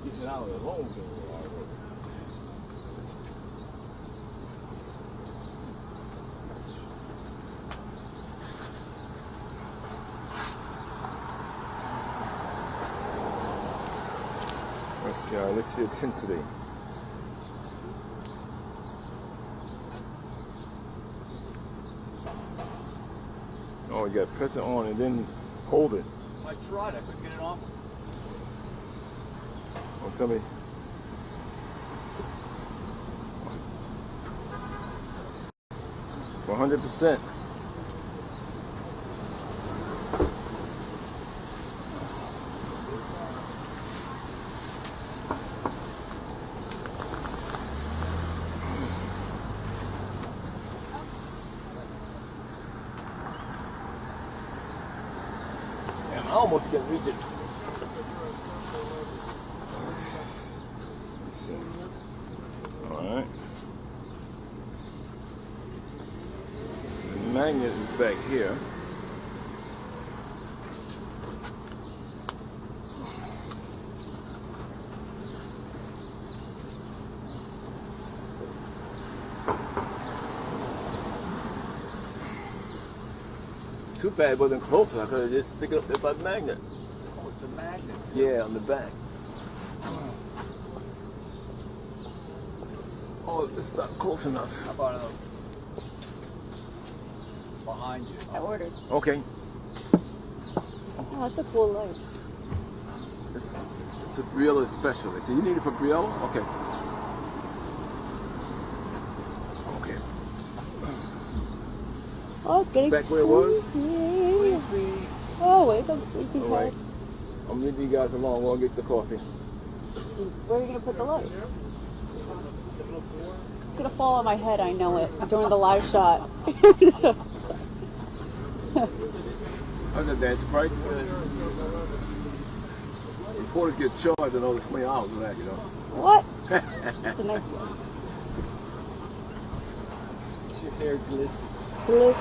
Getting out of the home already. Let's see the intensity. Oh, you got to press it on and then hold it. I tried, I couldn't get it off. Oh, tell me. %100%. I almost can reach it. Alright. The magnet is back here. Too bad it wasn't closer. I could have just stick it up there by the magnet. Oh, it's a magnet. Yeah, on the back. Oh, it's not close enough. How about behind you? I ordered. Okay. Oh, that's a cool light. It's a Briella special. They say, you need it for Briella? Okay. Okay. Oh, it's getting Back where it was? sleepy. Oh, wake up, sleepy All right. I'm leaving you guys alone. We'll get the coffee. Where are you going to put the light? It's going to fall on my head, I know it, during the live shot. So. How's that dance price? Reporters get charged another 20 hours for that, you know. What? That's a nice one. Your hair glistens. Glistening.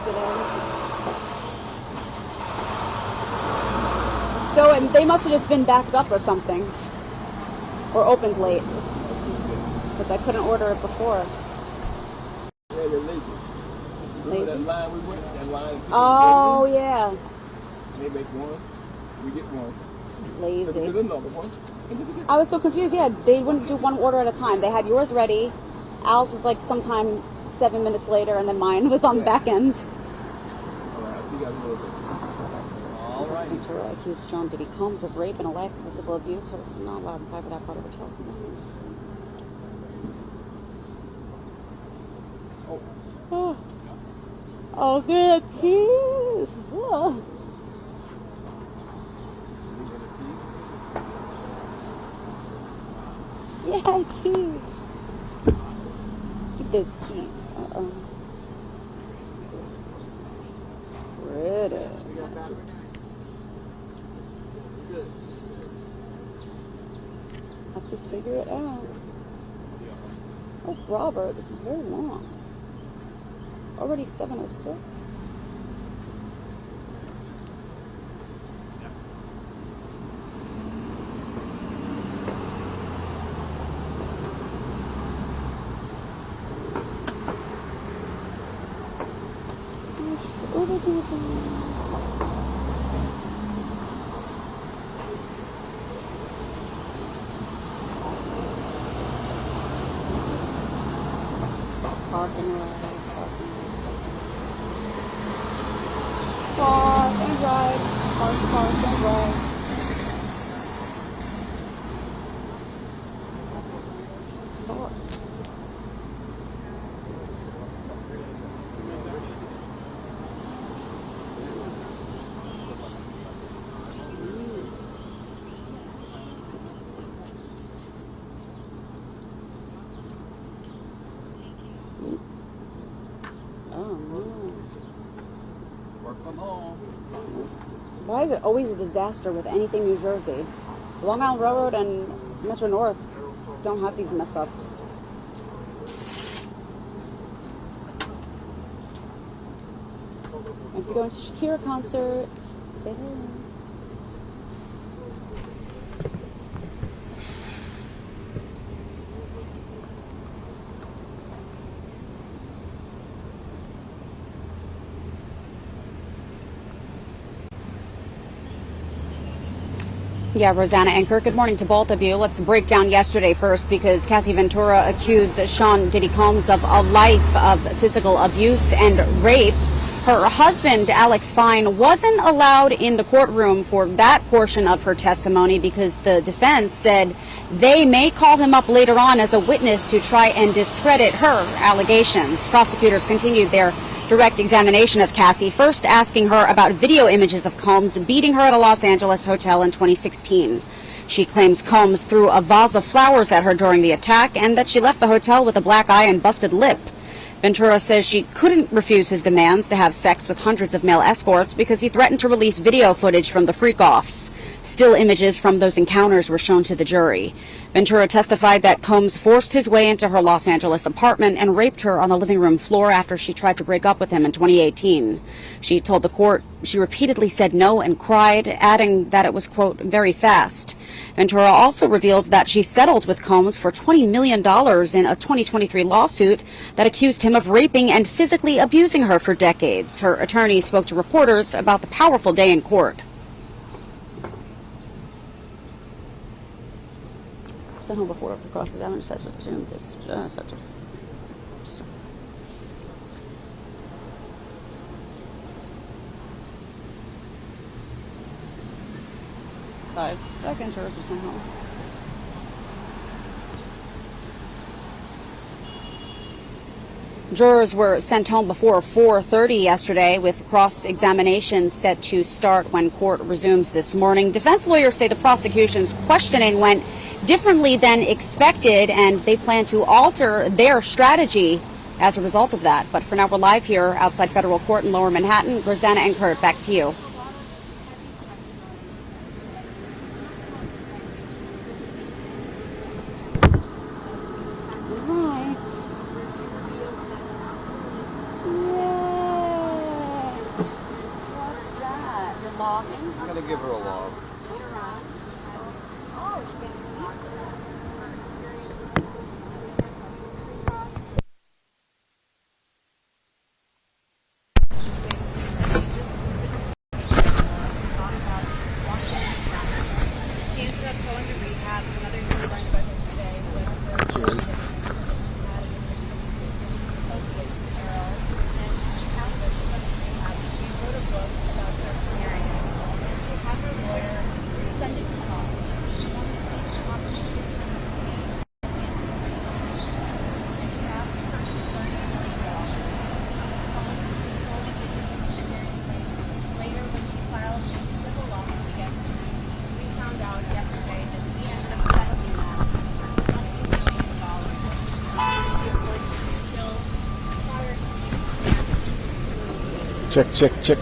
So they must have just been backed up or something. Or opened late. Because I couldn't order it before. Yeah, they're lazy. Remember that line we went? That line. Oh, yeah. They make one. We get one. Lazy. There's another one. I was so confused. Yeah, they wouldn't do one order at a time. They had yours ready. Al's was like sometime 7 minutes later, and then mine was on the back end. All right, I'll see you guys a little bit. All right. Ventura accused John Diddy Combs of rape and a life of physical abuse. We're not allowed inside for that part of her testimony. Oh, oh, good keys. Oh. Yeah, keys. Keep those keys. Pretty. Have to figure it out. Oh, Robert, this is very long. Already 7:06. Park and ride. Park and ride. Park and ride. Stop. Why is it always a disaster with anything New Jersey? Long Island Railroad and Metro North don't have these mess ups. If you're going to Shakira concert, stay there. Yeah, Rosanna and Kurt, good morning to both of you. Let's break down yesterday first, because Cassie Ventura accused Sean Diddy Combs of a life of physical abuse and rape. Her husband, Alex Fine, wasn't allowed in the courtroom for that portion of her testimony because the defense said they may call him up later on as a witness to try and discredit her allegations. Prosecutors continued their direct examination of Cassie, first asking her about video images of Combs beating her at a Los Angeles hotel in 2016. She claims Combs threw a vase of flowers at her during the attack and that she left the hotel with a black eye and busted lip. Ventura says she couldn't refuse his demands to have sex with hundreds of male escorts because he threatened to release video footage from the freak-offs. Still images from those encounters were shown to the jury. Ventura testified that Combs forced his way into her Los Angeles apartment and raped her on the living room floor after she tried to break up with him in 2018. She told the court she repeatedly said no and cried, adding that it was, quote, very fast. Ventura also revealed that she settled with Combs for $20 million in a 2023 lawsuit that accused him of raping and physically abusing her for decades. Her attorney spoke to reporters about the powerful day in court. Sent home before for cross-examination session. Resume this subject. 5 seconds. Yours was sent home. Jurors were sent home before 4:30 yesterday, with cross-examination set to start when court resumes this morning. Defense lawyers say the prosecution's questioning went differently than expected, and they plan to alter their strategy as a result of that. But for now, we're live here outside federal court in Lower Manhattan. Rosanna and Kurt, back to you. I'm going to give her a log. She ended up going to rehab. Another thing we learned about this today was Cheers. Check.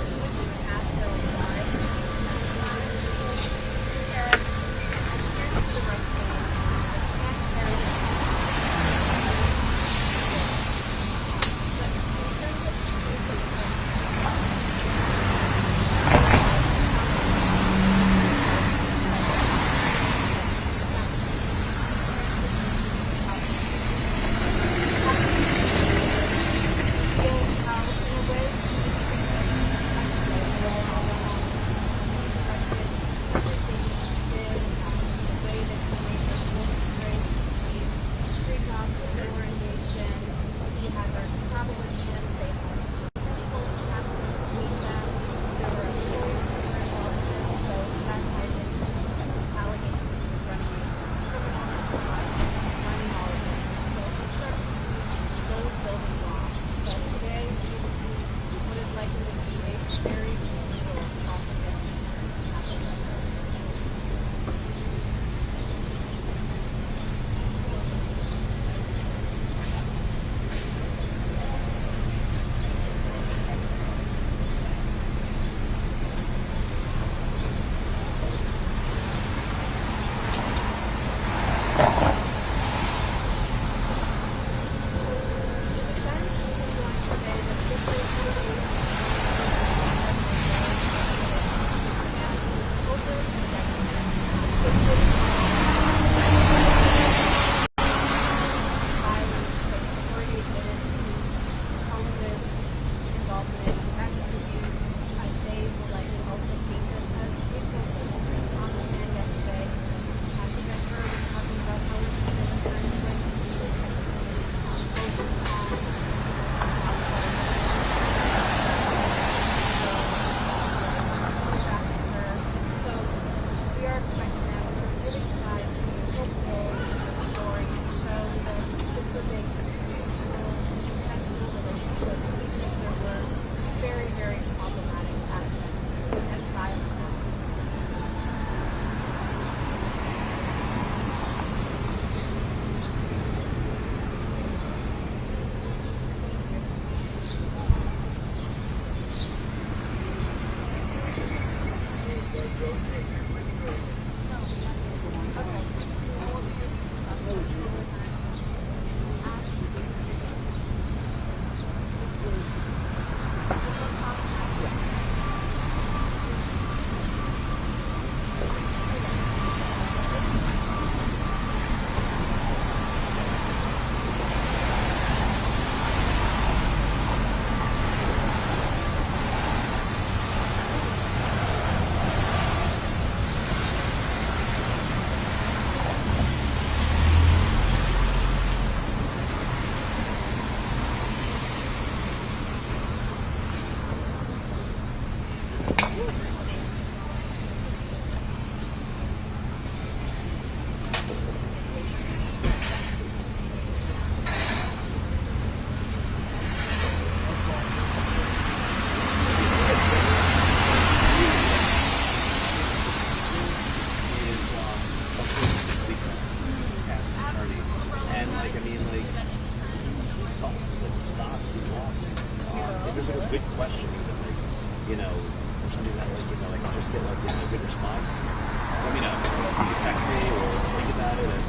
good question, like, you know, or something that, like, you know, like, just get, like, you know, a good response, let me know. You can text me or think about it, and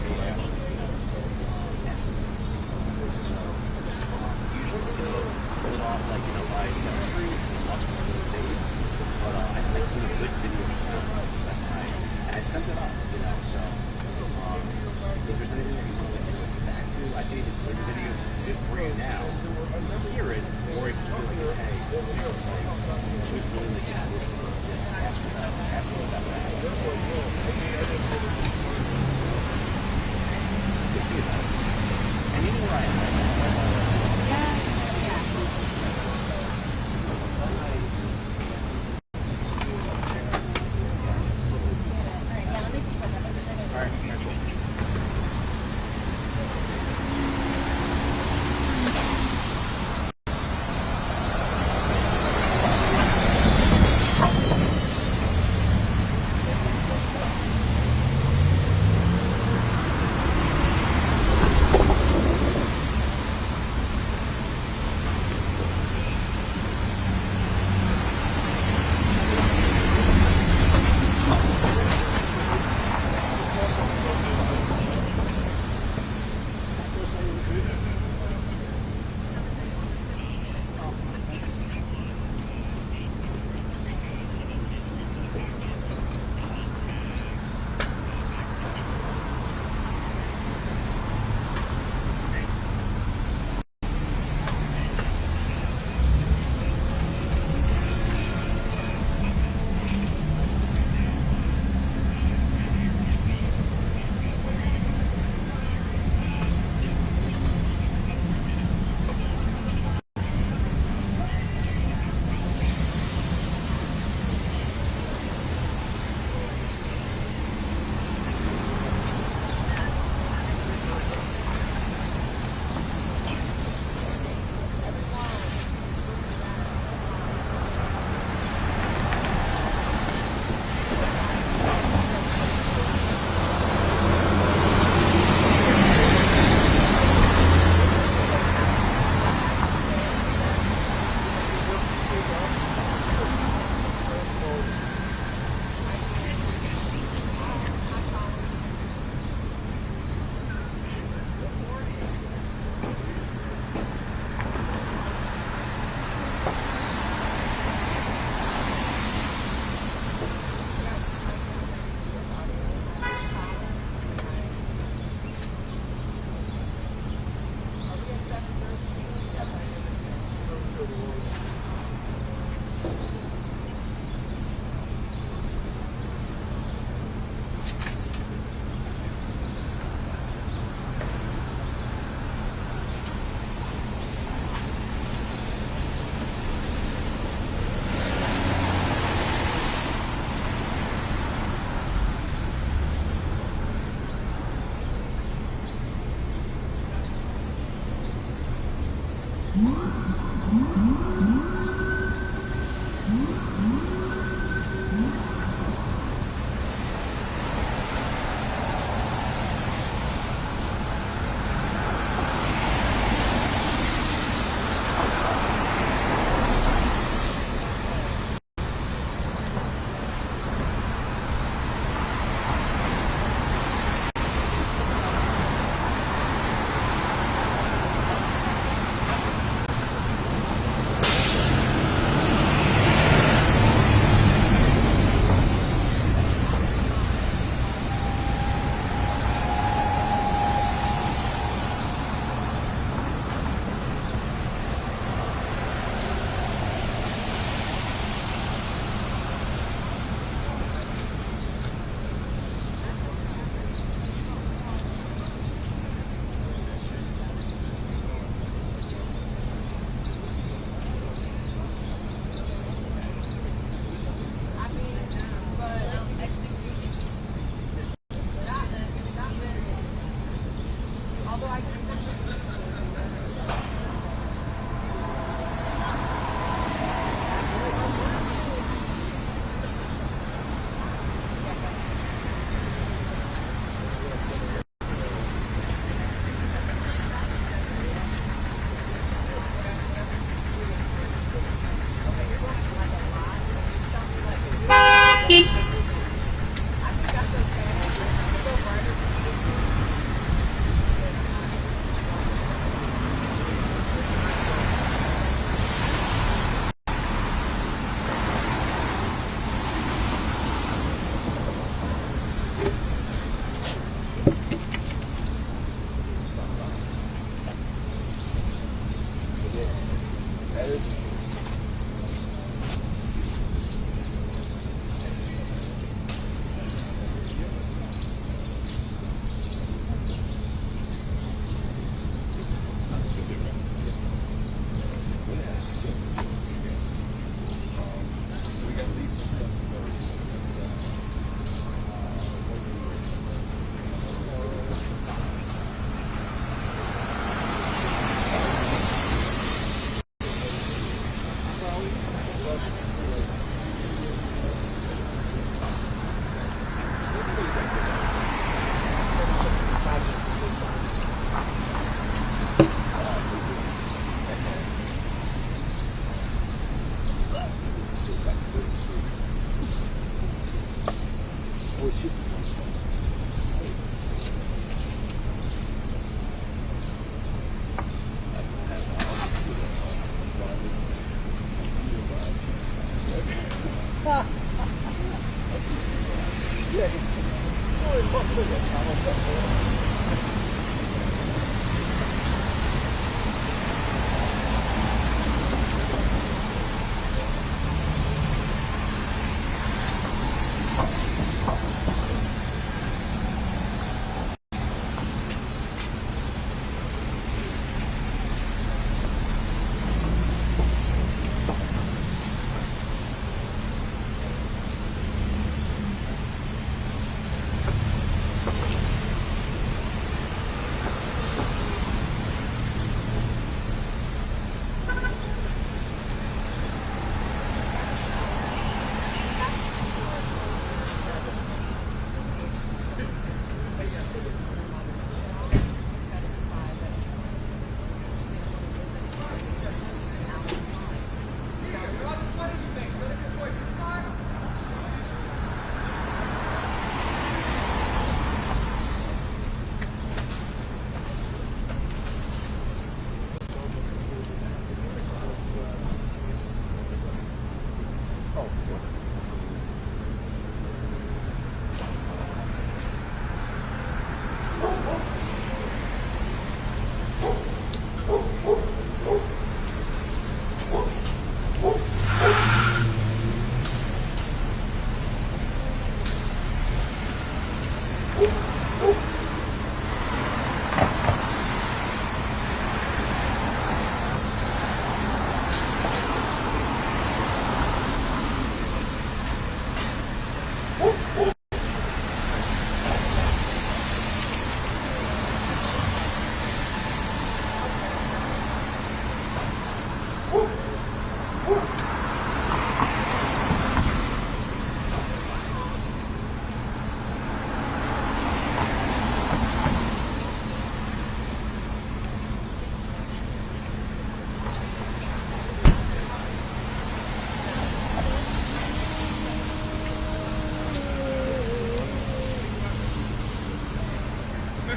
maybe actually, you know, estimates. So, usually it's lit off, like, you know, by 7:30, watch one of those days, but I did a good video and stuff last night, and I sent it up, you know, so, if there's anything that you want to go back to, I think the video is for you now. Hear it, or you can be like, hey, she was really like, ask for that, ask for that. And you know where I am.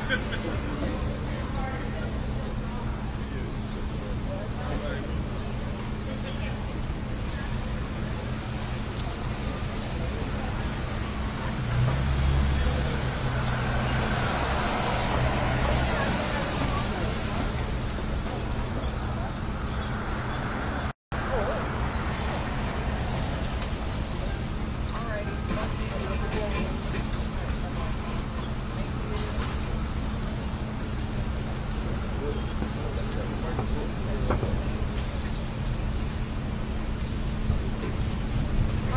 All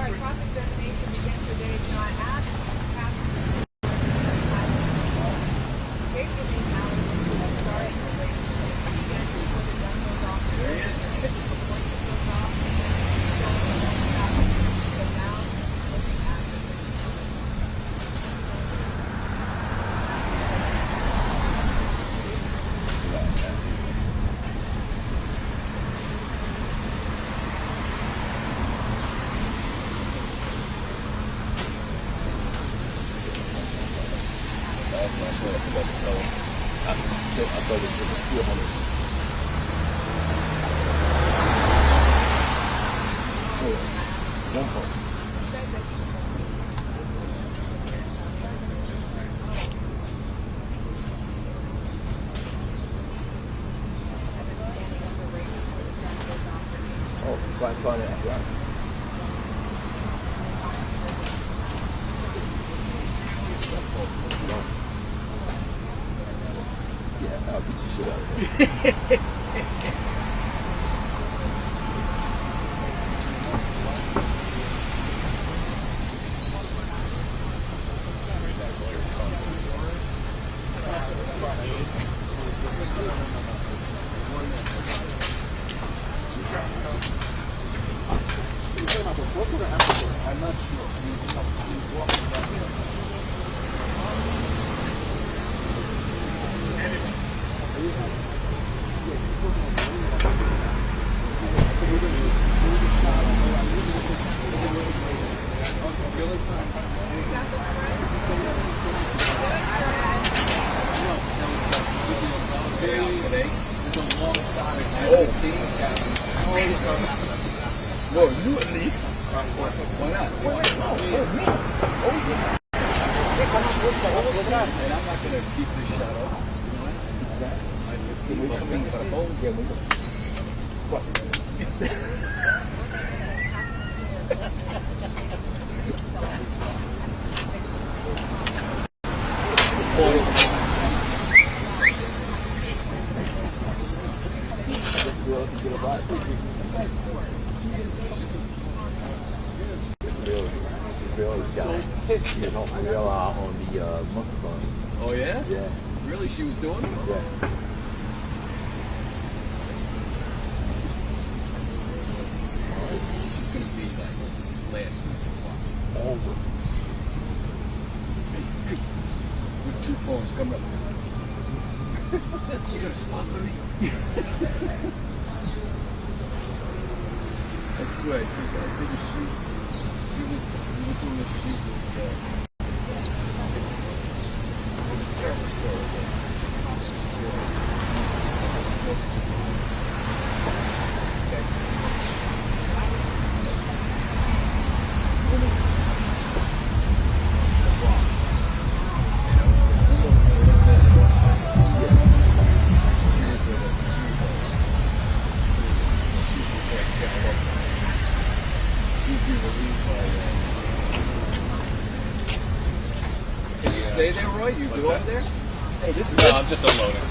right, cross-examination begins today. Can I ask Cassie? Case remains allegations that started in relation to the weekend before the gun goes off. There he is. Before it goes off, but now looking at the I thought it was still on it. One point. Oh, right, right. Yeah, I'll beat the shit out of him. I'm not sure. He's walking back here. Well, you at least. Why not? Me. Oh, yeah. And I'm not going to keep this shut off. On the monkey farm. Oh, yeah? Yeah. Really? She was doing it? Yeah. She's going to be like last week. Over. With 2 phones coming up. You got a spot for me? I swear, I did a shoot. We were doing a shoot with terrible story. Can you stay there, Roy? You go over there? Hey, this is No, I'm just unloading.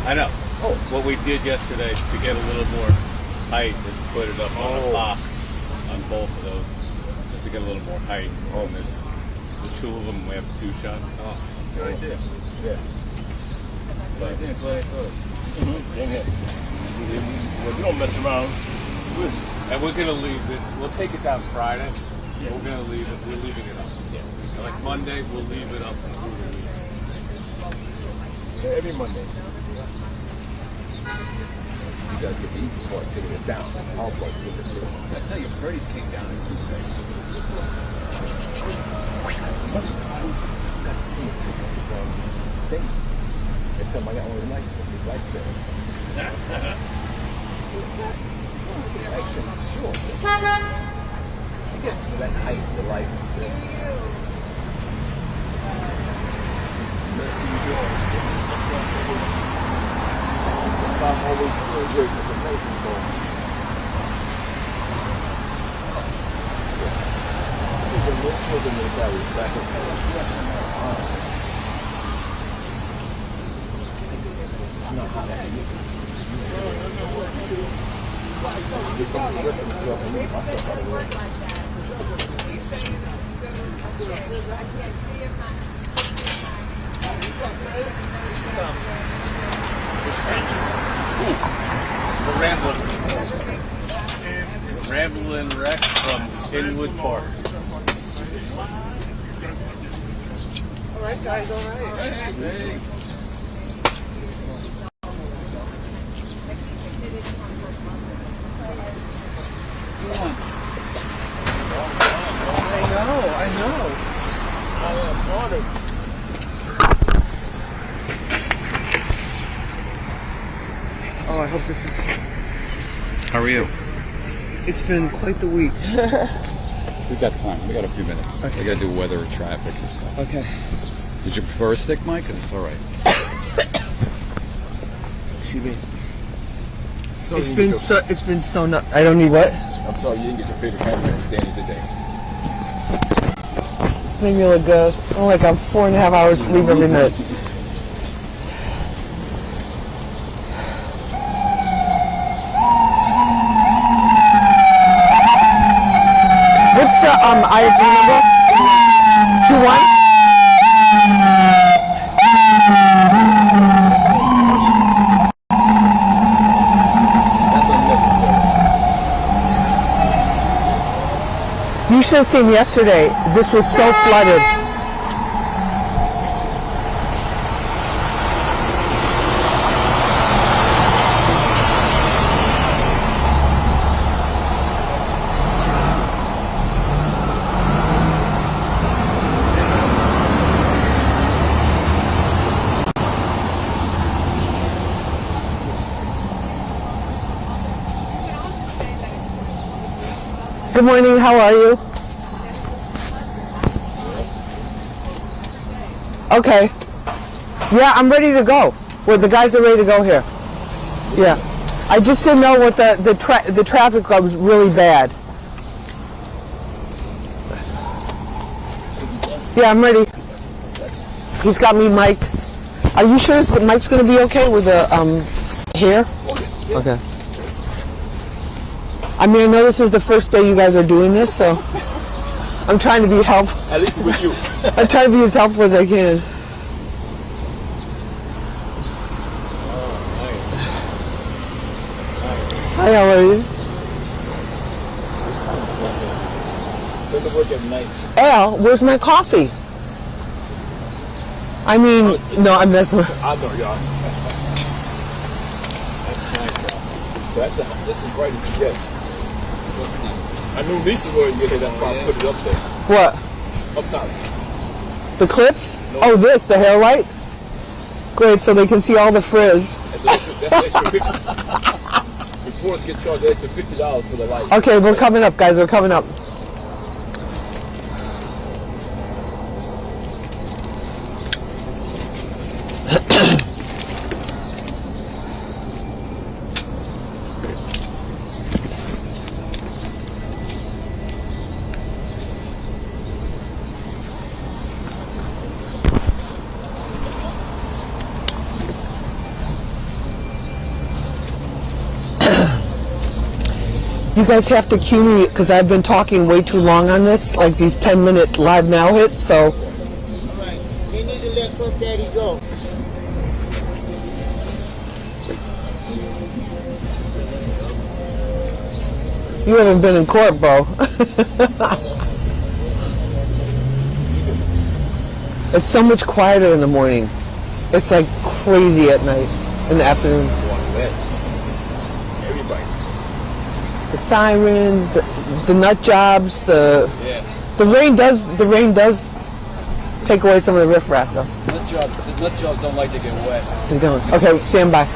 I know. Oh, what we did yesterday to get a little more height is put it up on a box on both of those, just to get a little more height. Oh, and there's the 2 of them. We have 2 shots. Oh, good idea. Yeah. Good idea. Glad I thought. Same here. Well, we don't mess around. And we're gonna leave this. We'll take it down Friday. Yeah. We're gonna leave it. We're leaving it up. Yeah. Like Monday, we'll leave it up until we leave. Yeah, every Monday. You gotta get the easy part, taking it down. I'll fuck with this shit. I tell you, Freddy's came down in 2 seconds. date. They tell him I got one of the nicest lifestyles. It's not nice and short. I guess for that height, the life is good. Let's see you doing. I'm always feeling great with the places going. The more children in the valley back in The Rambling Rex from Inwood Park. all right, guys, all right. Hey. I know. Oh, I hope this is... How are you? It's been quite the week. We got time. We got a few minutes. Okay. We got to do weather and traffic and stuff. Okay. Did you prefer a stick, Mike? It's all right. Excuse me. It's been so not... I don't need what? I'm sorry you didn't get your favorite cameraman standing today. This made me look good. I'm like I'm 4.5 hours sleep every night. What's the IFB number? 21? You should have seen yesterday. This was so flooded. Good morning, how are you? Okay. Yeah, I'm ready to go. Well, the guys are ready to go here. Yeah. I just didn't know what the traffic was really bad. Yeah, I'm ready. He's got me mic'd. Are you sure this mic's going to be okay with the hair? Okay. I mean, I know this is the first day you guys are doing this, so I'm trying to be helpful. At least with you. I'm trying to be as helpful as I can. Hi, how are you? Doesn't work at night. Al, where's my coffee? I mean, no, I'm messing with... I know, y'all. That's nice, y'all. This is bright as you get. I knew Lisa would get it. That's why I put it up there. What? Up top. The clips? Oh, this, the hair light? Great, so they can see all the frizz. That's extra 50. Reports get charged extra $50 for the light. Okay, we're coming up, guys. We're coming up. You guys have to cue me because I've been talking way too long on this, like these 10-minute live now hits, so. Alright, you need to let Puff Daddy go. You haven't been in court, bro. It's so much quieter in the morning. It's like crazy at night, in the afternoon. The sirens, the nut jobs, the rain does take away some of the riffraff, though. The nut jobs don't like to get wet. They don't. Okay, stand by.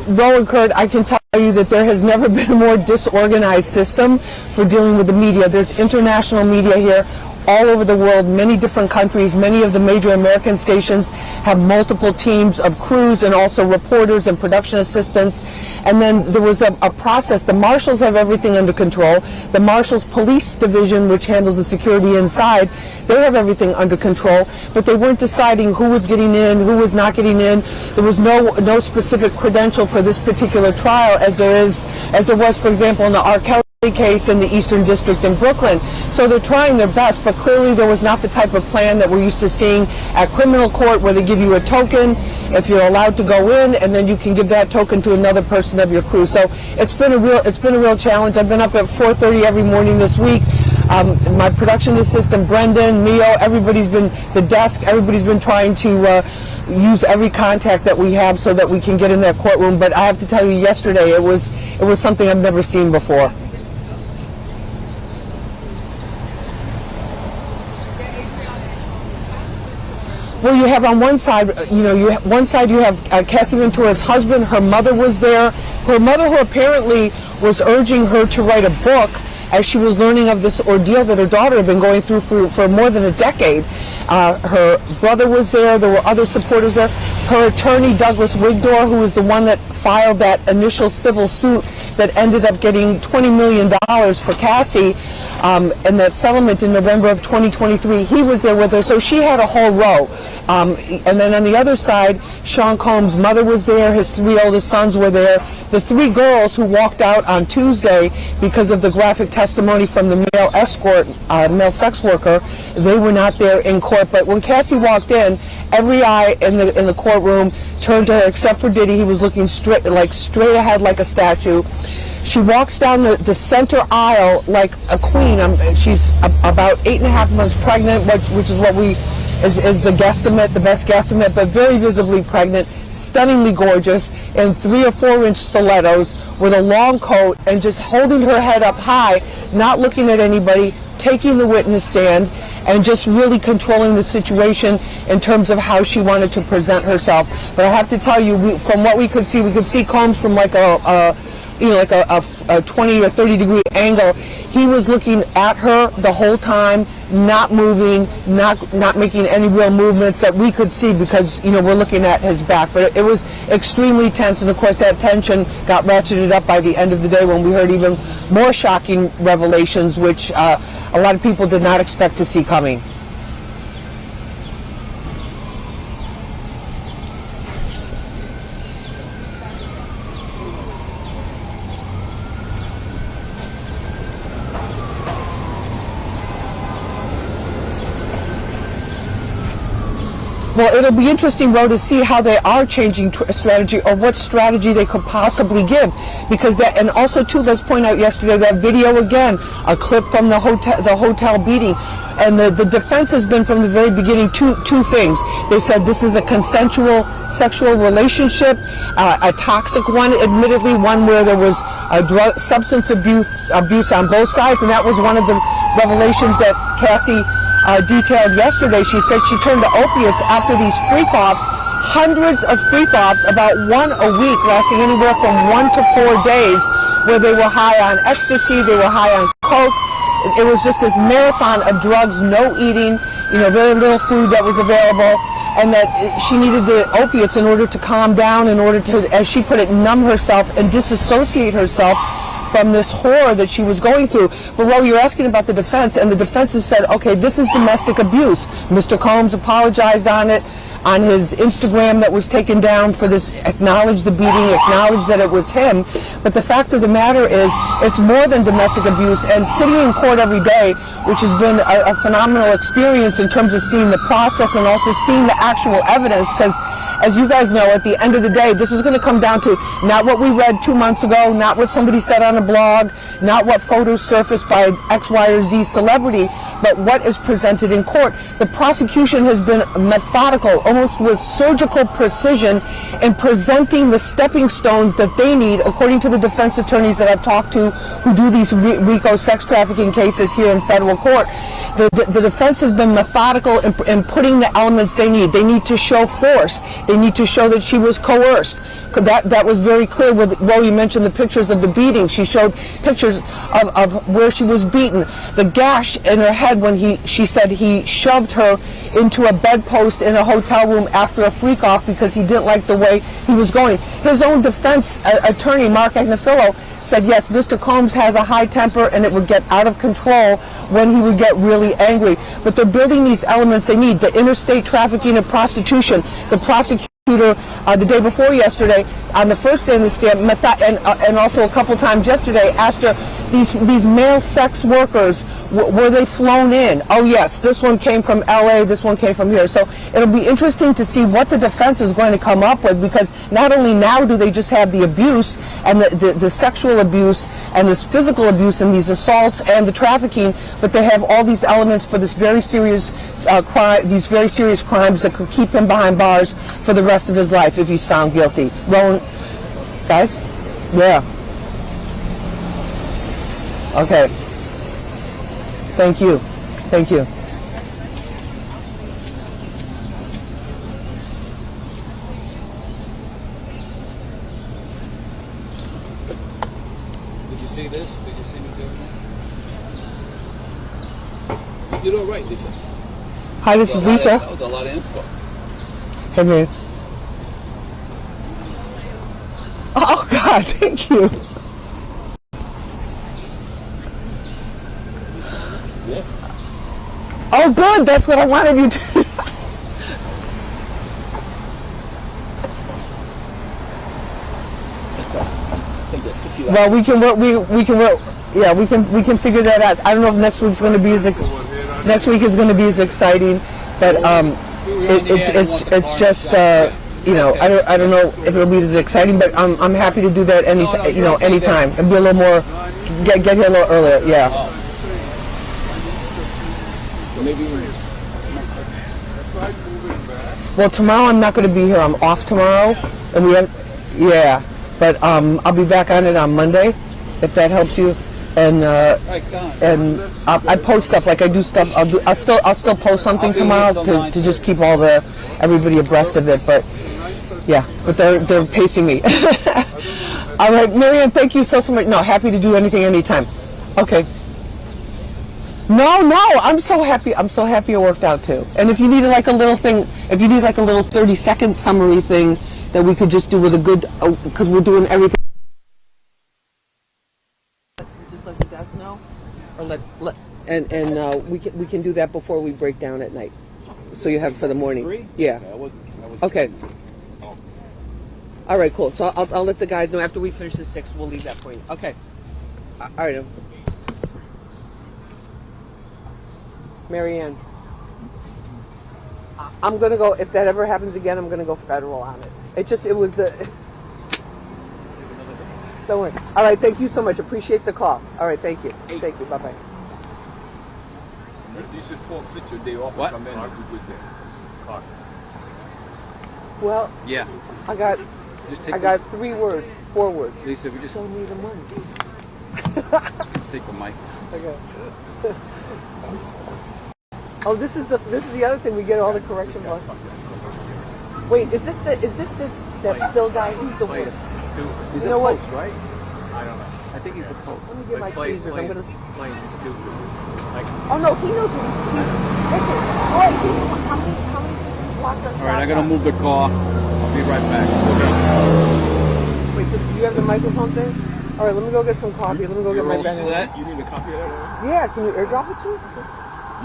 Rowan Kurt, I can tell you that there has never been a more disorganized system for dealing with the media. There's international media here all over the world, many different countries. Many of the major American stations have multiple teams of crews and also reporters and production assistants. And then there was a process. The marshals have everything under control. The marshals police division, which handles the security inside, they have everything under control, but they weren't deciding who was getting in, who was not getting in. There was no specific credential for this particular trial as there was, for example, in the R. Kelly case in the Eastern District in Brooklyn. So they're trying their best, but clearly there was not the type of plan that we're used to seeing at criminal court, where they give you a token if you're allowed to go in, and then you can give that token to another person of your crew. So it's been a real challenge. I've been up at 4:30 every morning this week. My production assistant Brendan, Mio, everybody's been trying to use every contact that we have so that we can get in that courtroom. But I have to tell you, yesterday it was something I've never seen before. Well, you have on one side, you have Cassie Ventura's husband. Her mother was there. Her mother, who apparently was urging her to write a book as she was learning of this ordeal that her daughter had been going through for more than a decade. Her brother was there. There were other supporters there. Her attorney, Douglas Wigdor, who was the one that filed that initial civil suit that ended up getting $20 million for Cassie, and that settlement in November of 2023, he was there with her. So she had a whole row. And then on the other side, Sean Combs' mother was there. His three oldest sons were there. The three girls who walked out on Tuesday because of the graphic testimony from the male escort, male sex worker, they were not there in court. But when Cassie walked in, every eye in the courtroom turned to her except for Diddy. He was looking straight ahead like a statue. She walks down the center aisle like a queen. She's about 8.5 months pregnant, which is what is the guesstimate, the best guesstimate, but very visibly pregnant, stunningly gorgeous, in 3 or 4 inch stilettos with a long coat, and just holding her head up high, not looking at anybody, taking the witness stand, and just really controlling the situation in terms of how she wanted to present herself. But I have to tell you, from what we could see Combs from like a 20 or 30 degree angle. He was looking at her the whole time, not moving, not making any real movements that we could see, because we're looking at his back. But it was extremely tense, and of course that tension got ratcheted up by the end of the day when we heard even more shocking revelations, which a lot of people did not expect to see coming. Well, it'll be interesting, Ro, to see how they are changing strategy, or what strategy they could possibly give, because that, and also too, let's point out yesterday that video again, a clip from the hotel beating, and the defense has been from the very beginning two things. They said this is a consensual sexual relationship, a toxic one, admittedly, one where there was substance abuse on both sides, and that was one of the revelations that Cassie detailed yesterday. She said she turned to opiates after these freak-offs, hundreds of freak-offs, about one a week, lasting anywhere from 1 to 4 days, where they were high on ecstasy, they were high on coke. It was just this marathon of drugs, no eating, very little food that was available, and that she needed the opiates in order to calm down, in order to, as she put it, numb herself and disassociate herself from this horror that she was going through. But while you're asking about the defense, and the defense has said, okay, this is domestic abuse. Mr. Combs apologized on it, on his Instagram that was taken down for this, acknowledged the beating, acknowledged that it was him. But the fact of the matter is, it's more than domestic abuse. And sitting in court every day, which has been a phenomenal experience in terms of seeing the process and also seeing the actual evidence, because as you guys know, at the end of the day, this is going to come down to not what we read 2 months ago, not what somebody said on a blog, not what photos surfaced by X, Y, or Z celebrity, but what is presented in court. The prosecution has been methodical, almost with surgical precision, in presenting the stepping stones that they need, according to the defense attorneys that I've talked to who do these RICO sex trafficking cases here in federal court. The defense has been methodical in putting the elements they need. They need to show force. They need to show that she was coerced. That was very clear. Well, you mentioned the pictures of the beating. She showed pictures of where she was beaten. The gash in her head when she said he shoved her into a bedpost in a hotel room after a freak off because he didn't like the way he was going. His own defense attorney, Mark Agnafilo, said yes, Mr. Combs has a high temper and it would get out of control when he would get really angry. But they're building these elements they need. The interstate trafficking and prostitution. The prosecutor the day before yesterday, on the first day in the stand, and also a couple times yesterday, asked her, these male sex workers, were they flown in? Oh yes, this one came from LA, this one came from here. So it'll be interesting to see what the defense is going to come up with, because not only now do they just have the abuse and the sexual abuse and this physical abuse and these assaults and the trafficking, but they have all these elements for this very serious these very serious crimes that could keep him behind bars for the rest of his life if he's found guilty. Rowan, guys? Yeah. Okay. Thank you. Thank you. Did you see this? Did you see me doing this? You did all right, Lisa. Hi, this is Lisa. That was a lot of info. Hey, man. Oh, God, thank you. Yeah. Oh, good. That's what I wanted you to. Well, we can work. We can work. Yeah, we can figure that out. I don't know if next week's going to be next week is going to be as exciting, but it's just you know, I don't know if it'll be as exciting, but I'm happy to do that anytime and be a little more get here a little earlier. Yeah. Well, tomorrow I'm not going to be here. I'm off tomorrow, and but I'll be back on it on Monday, if that helps you. And I post stuff, like I do stuff. I'll still post something tomorrow to just keep everybody abreast of it. But yeah, but they're pacing me. All right, Marianne, thank you so much. No, happy to do anything anytime. Okay. No, I'm so happy. I'm so happy it worked out too. And if you need like a little thing, if you need like a little 30-second summary thing that we could just do with a good, because we're doing everything. Just let the desk know, or we can do that before we break down at night, so you have for the morning. 3? Yeah. I was okay. Oh. All right, cool. So I'll let the guys know after we finish the 6. We'll leave that for you. Okay. All right. Marianne, I'm gonna go. If that ever happens again, I'm gonna go federal on it. It was the. Don't worry. All right, thank you so much. Appreciate the call. All right, thank you. Thank you. Bye bye. You should forfeit your day off and come in and do good day. Well, yeah. I got 4 words. Lisa, we just don't need the money. take the mic. Okay. Oh, this is the other thing. We get all the correction marks. Wait, is this that still guy? Who's the worst? He's you know post, what? right? I don't know. I think he's the post. Let me get my tweezers. I'm gonna. Plain stupid. Oh no, he knows what he's. Listen, boy, how many locked up? All right, I'm gonna move the car. I'll be right back. Okay. Wait, do you have the microphone thing? All right, let me go get some coffee. Let me go get my all pen. set? You need a copy of that? Yeah, can you airdrop it to me?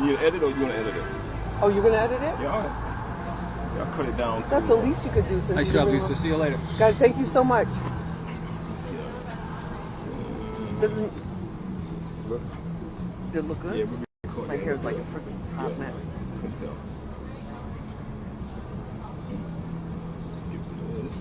You need to edit or you want to edit it? Oh, you're gonna edit it? Yeah, all right. Yeah, I'll cut it down. That's the least you could do. Since Nice job, Lisa. See you later. Guys, thank you so much. Doesn't Look. did it look good? Yeah, we're recording. My hair's like a freaking hot mess. Couldn't tell. Let's get rid of this.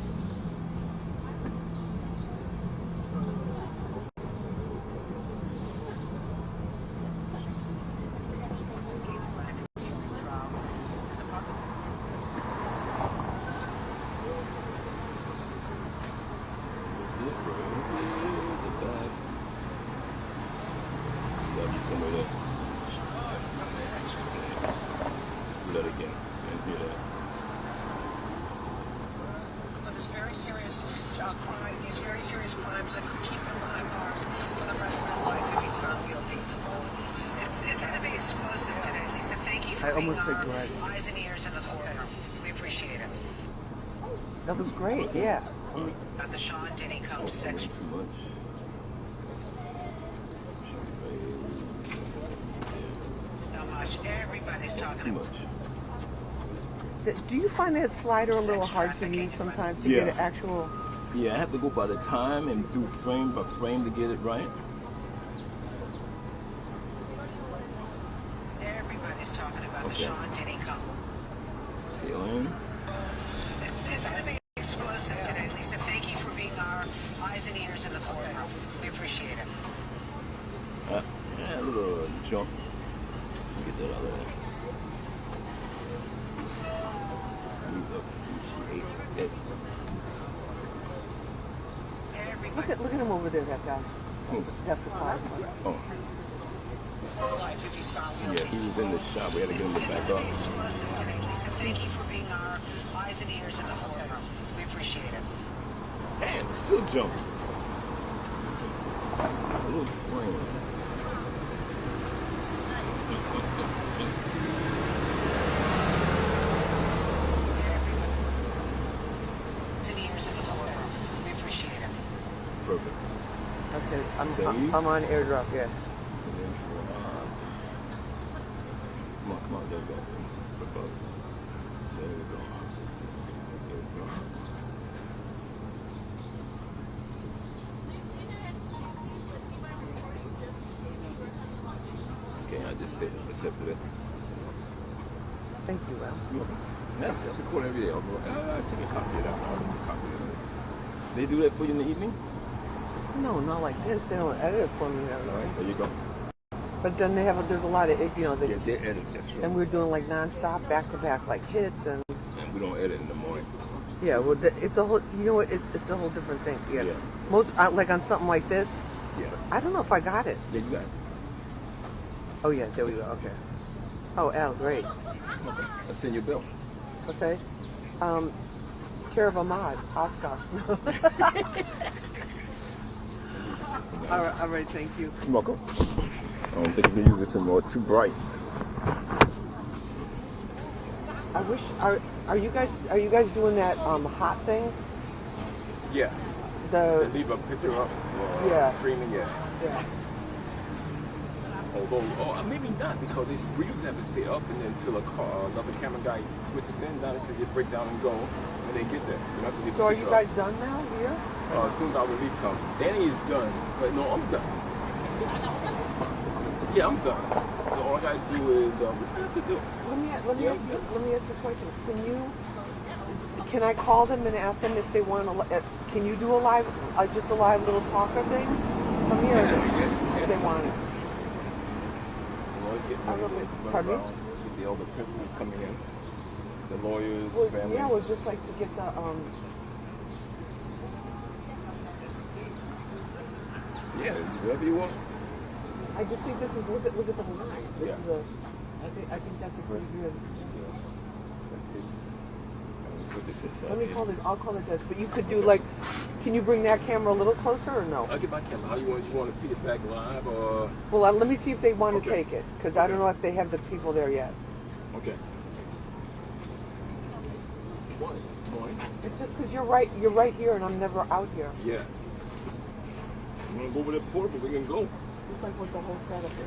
These very serious crimes that could keep him behind bars for the rest of his life if he's found guilty. It's going to be explosive today, Lisa. Thank you for being our eyes and ears in the courtroom. We appreciate it. That was great. Yeah. At the Sean Diddy Combs sex. Too much. Not much. Everybody's Too talking much. Do you find that slider a little hard to use sometimes to get an actual? Yeah, I have to go by the time and do frame by frame to get it right. Everybody's talking about the Sean Diddy Combs. Sail in. It's going to be explosive today, Lisa. Thank you for being our eyes and ears in the courtroom. We appreciate it. Yeah, a little jump. Get that out of there. We appreciate it. Look at him over there, that guy. That's the five. Oh. Yeah, he was in the shop. We had to get him to back up. Explosive today, Lisa. Thank you for being our eyes and ears in the courtroom. We appreciate it. And still jumped. A little flame. Perfect. Okay, Save. I'm on airdrop. Yeah. And then come on, there we go. There we go. Okay, I just accepted it. Thank you, Al. You're welcome. That's I record every day. I'll go, take a copy of that. I'll copy of it. They do that for you in the evening? No, not like this. They don't edit it for me that way. There you go. But then they have there's a lot of Yeah, they edit. That's right. and we're doing like nonstop, back to back, like hits and. And we don't edit in the morning. Yeah, well, it's a whole. You know what? It's a whole different thing. Yeah. Yeah. Most like on something like this. Yeah. I don't know if I got it. Yeah, you got it. Oh yeah, there we go. Okay. Oh, Al, great. Okay. I'll send you a bill. Okay. Care of Ahmad, Oscar. All right, thank you. You're welcome. I don't think we can use this anymore. It's too bright. I wish. Are you guys doing that hot thing? Yeah. The Leave a picture up. Yeah. Streaming, yeah. yeah. Although, maybe not, because we usually have to stay up and then until another camera guy switches in, down and you break down and go, and they get there. You have to leave So a are picture you guys up. done now here? As soon as our relief comes. Danny is done, but no, I'm done. Yeah, I'm done. So all I gotta do is, what do I have to do? Let me ask you a question. Can I call them and ask them if they want to? Can you do a live, just a live little talker thing from here? If they want it. Pardon me? The older principals coming in, the lawyers, Well, family. yeah, we'd just like to get the Yeah, whatever you want. I just think this is look at the line. This Yeah. is I think that's a pretty good. Let me call this. I'll call it this. But you could do like, can you bring that camera a little closer or no? I'll get my camera. How you want to feed it back live or? Well, let me see if they want to Okay. take it because I don't know if they have the people there yet. Okay. Morning. It's just because you're right here and I'm never out here. Yeah. You want to go over there portable, we can go. It's like what the whole setup is.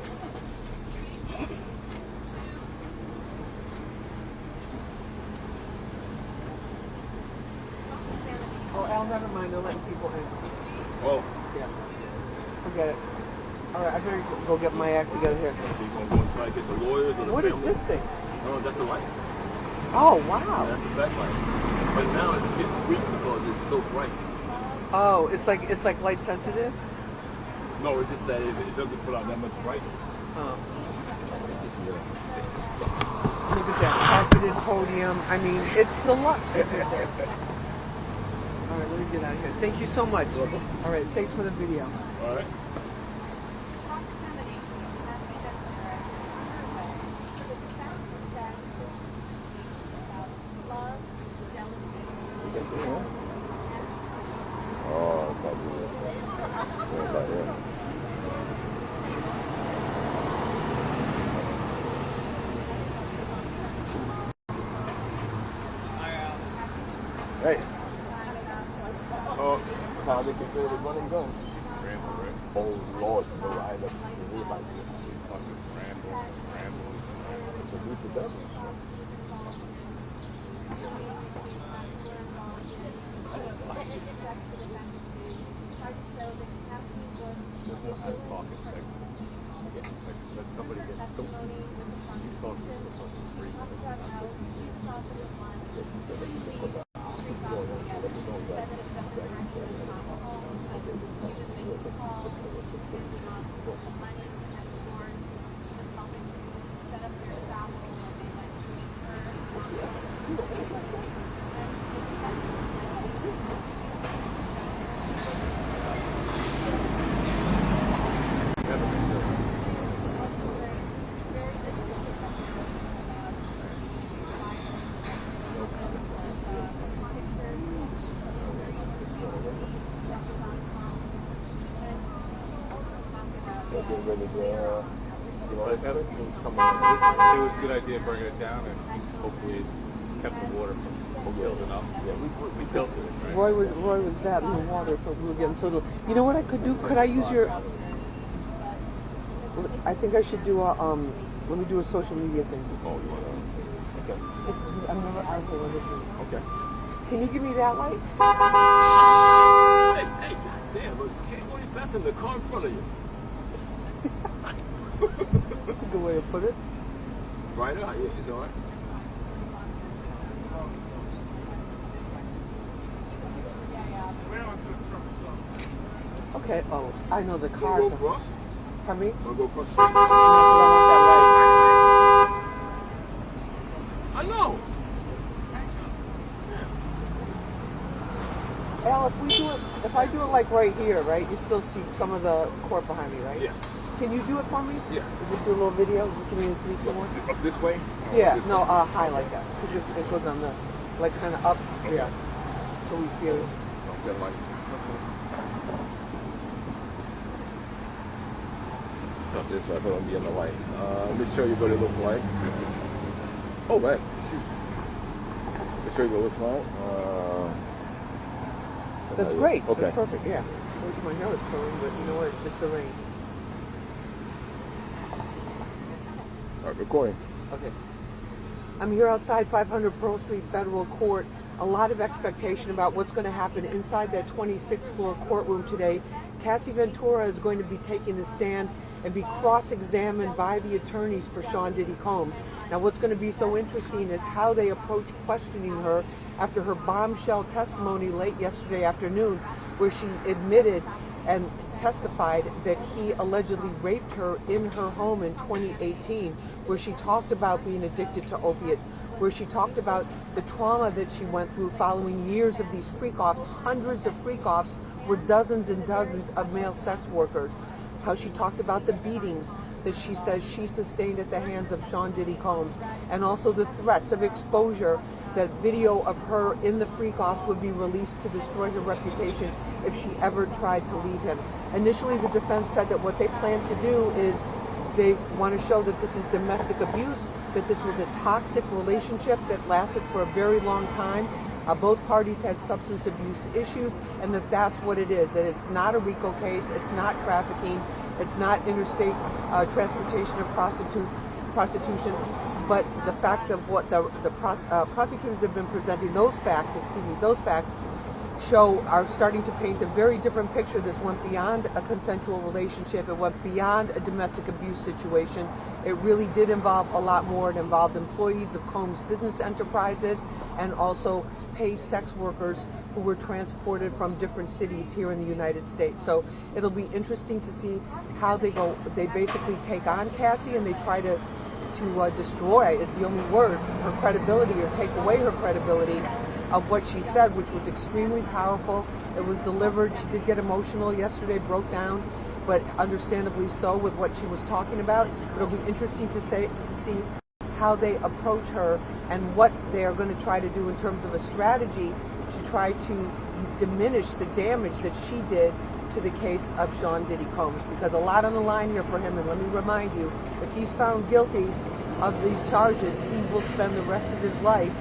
Oh, Al, never mind. They're letting people in. Oh. Yeah. Forget it. All right, I better go get my act together here. So you going to go and try to get the lawyers or the What is family? this thing? No, that's the light. Oh, Yeah, wow. that's the backlight. But now it's getting weak because it's so bright. Oh, it's like light sensitive? No, it just says it doesn't put out that much brightness. Oh. This is a Look at that carpeted podium. I mean, it's the luxe. All right, let me get out of here. Thank you so much. All right, thanks for the video. All right. Oh, hey. Oh, how they consider it run and gun. Oh Lord, no, I end up really like this. Fucking rambling. It's a group of devils. There's no how to talk in a second. Let somebody get some. You talk to the fucking free. It was a good idea bringing it down, and hopefully it kept the water from building up. Yeah, we tilted it, right? Roy was that in the water, so we were getting so. You know what I could do? Could I use your? I think I should do a Let me do a social media thing. Oh, you want to? Okay. I remember I was over here. Okay. Can you give me that light? Hey, goddamn, look, you can't go any faster than the car in front of you. That's a good way to put it. Right now, yeah, it's all right. Okay. Oh, I know the You cars. want to go across? Pardon me? Want to go across the street? I know. Al, if I do it like right here, right, you still see some of the court behind me, right? Yeah. Can you do it for me? Yeah. Just do a little video? Just give me a 3, 2, 1. Up this way? Yeah, This no, way? high like that. It goes on the, like kind of up. Yeah. So we see it. I'll set light. Not this, I thought I'd be on the light. Let me show you what it looks like. Oh, man. Shoot. Let me show you what it looks like. That's great. Okay. That's perfect, yeah. I wish my hair was curling, but you know what? It's the rain. All right, recording. Okay. I'm here outside 500 Pearl Street Federal Court. A lot of expectation about what's going to happen inside that 26th floor courtroom today. Cassie Ventura is going to be taking the stand and be cross-examined by the attorneys for Sean Diddy Combs. Now, what's going to be so interesting is how they approach questioning her after her bombshell testimony late yesterday afternoon, where she admitted and testified that he allegedly raped her in her home in 2018, where she talked about being addicted to opiates, where she talked about the trauma that she went through following years of these freak-offs, hundreds of freak-offs with dozens and dozens of male sex workers, how she talked about the beatings that she says she sustained at the hands of Sean Diddy Combs, and also the threats of exposure, that video of her in the freak-offs would be released to destroy her reputation if she ever tried to leave him. Initially, the defense said that what they plan to do is they want to show that this is domestic abuse, that this was a toxic relationship that lasted for a very long time, Both parties had substance abuse issues, and that's what it is, that it's not a RICO case, it's not trafficking, it's not interstate transportation of prostitution, but the fact of what the prosecutors have been presenting, those facts are starting to paint a very different picture. This went beyond a consensual relationship. It went beyond a domestic abuse situation. It really did involve a lot more. It involved employees of Combs business enterprises and also paid sex workers who were transported from different cities here in the United States. So it'll be interesting to see how they go. They basically take on Cassie and they try to destroy, is the only word, her credibility, or take away her credibility of what she said, which was extremely powerful. It was delivered. She did get emotional yesterday, broke down, but understandably so with what she was talking about. It'll be interesting to see how they approach her and what they are going to try to do in terms of a strategy to try to diminish the damage that she did to the case of Sean Diddy Combs, because a lot on the line here for him. And let me remind you, if he's found guilty of these charges, he will spend the rest of his life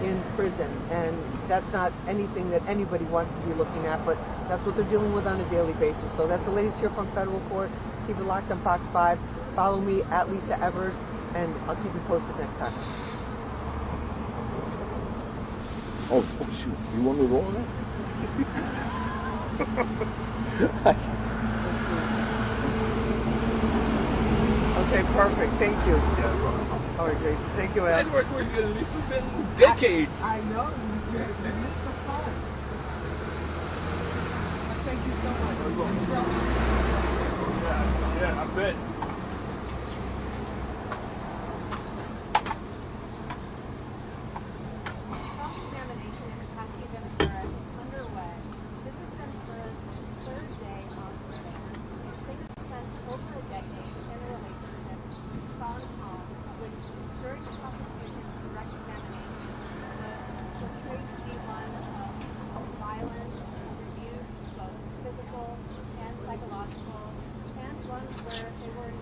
in prison, and that's not anything that anybody wants to be looking at, but that's what they're dealing with on a daily basis. So that's the latest here from federal court. Keep it locked on Fox 5. Follow me at Lisa Evers, and I'll keep you posted next time. Oh shoot, you want me to go on that? Okay, perfect. Thank you. Yeah, bro. All right, great. Thank you, Al. I've worked with you. This has been decades. I know. You missed the phone. Thank you so much. Yeah, I bet. Cross-examination into Cassie Ventura is underway. This has been Ventura's third day on the stand. They have spent over a decade in a relationship with Sean Combs, which during the prosecution's direct examination was portrayed to be one of violence and abuse, both physical and psychological, and one where they were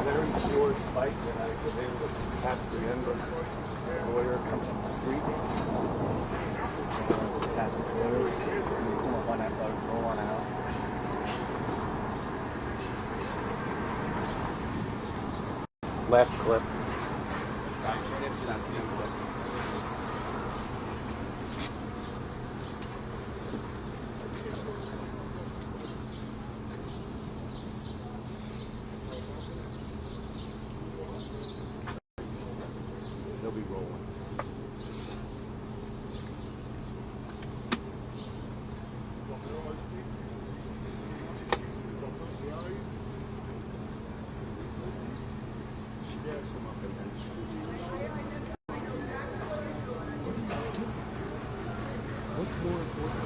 There's George Bike, and I was able to catch the end of the lawyer comes from the street. Catch this lawyer. One out, go on out. Last clip. They'll be rolling. What's more important?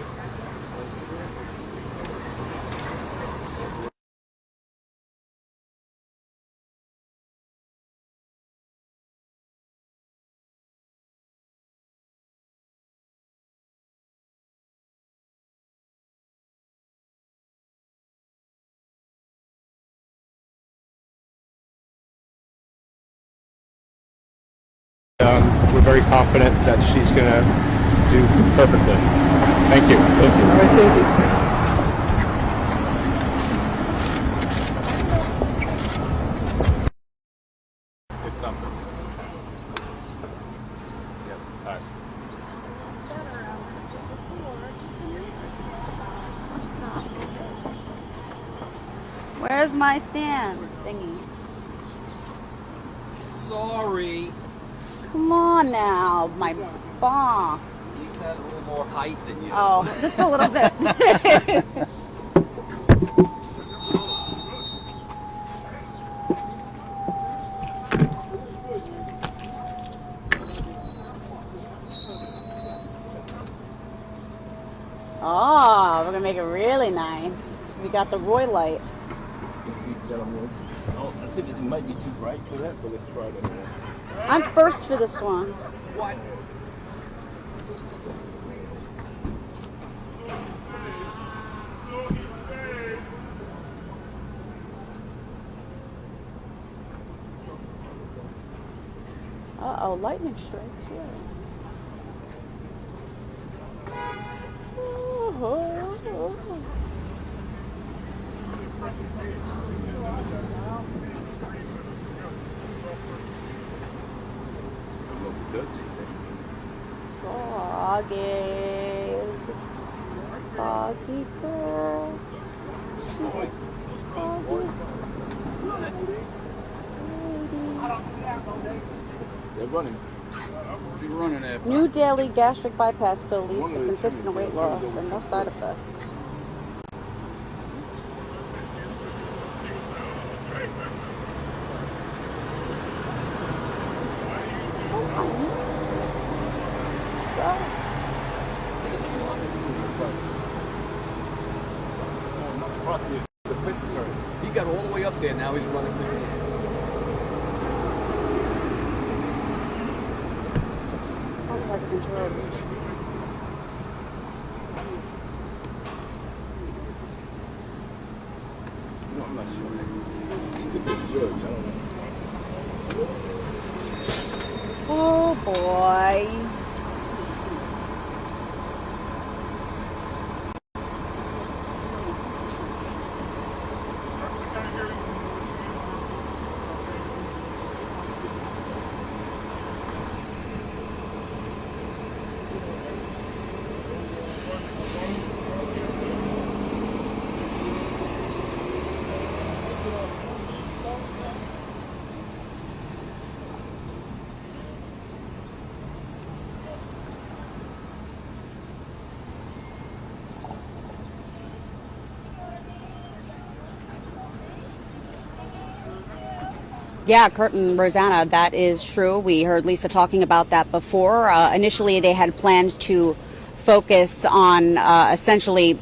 We're very confident that she's going to do perfectly. Thank you. Thank you. All right, thank you. It's something. Yep. All right. Where's my stand thingy? Sorry. Come on now, my bomb. At least had a little more height than you. Oh, just a little bit. Oh, we're gonna make it really nice. We got the Roy light. You see, gentlemen. Oh, I think it might be too bright for that, so let's try it anyway. I'm first for this one. What? Uh-oh, lightning strikes, yeah. Foggy. Foggy girl. She's a foggy. They're running. What's he running after? New daily gastric bypass pill leads to consistent weight loss and no side effects. The quick turn. He got all the way up there. Now he's running this. Oh, he has a control. No, I'm not sure. He could be a judge. I don't know. Oh boy. Yeah, Kurt and Rosanna, that is true. We heard Lisa talking about that before. Initially, they had planned to focus on essentially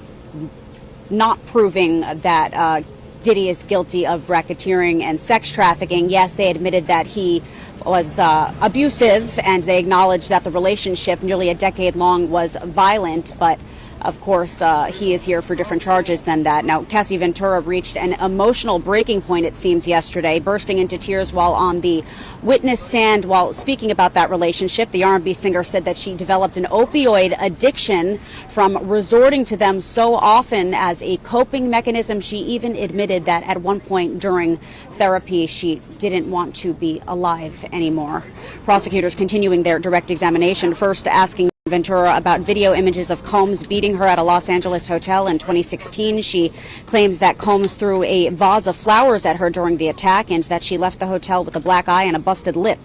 not proving that Diddy is guilty of racketeering and sex trafficking. Yes, they admitted that he was abusive, and they acknowledged that the relationship, nearly a decade long, was violent, but of course, he is here for different charges than that. Now, Cassie Ventura reached an emotional breaking point, it seems, yesterday, bursting into tears while on the witness stand while speaking about that relationship. The R&B singer said that she developed an opioid addiction from resorting to them so often as a coping mechanism. She even admitted that at one point during therapy, she didn't want to be alive anymore. Prosecutors continuing their direct examination, first asking Ventura about video images of Combs beating her at a Los Angeles hotel in 2016. She claims that Combs threw a vase of flowers at her during the attack and that she left the hotel with a black eye and a busted lip.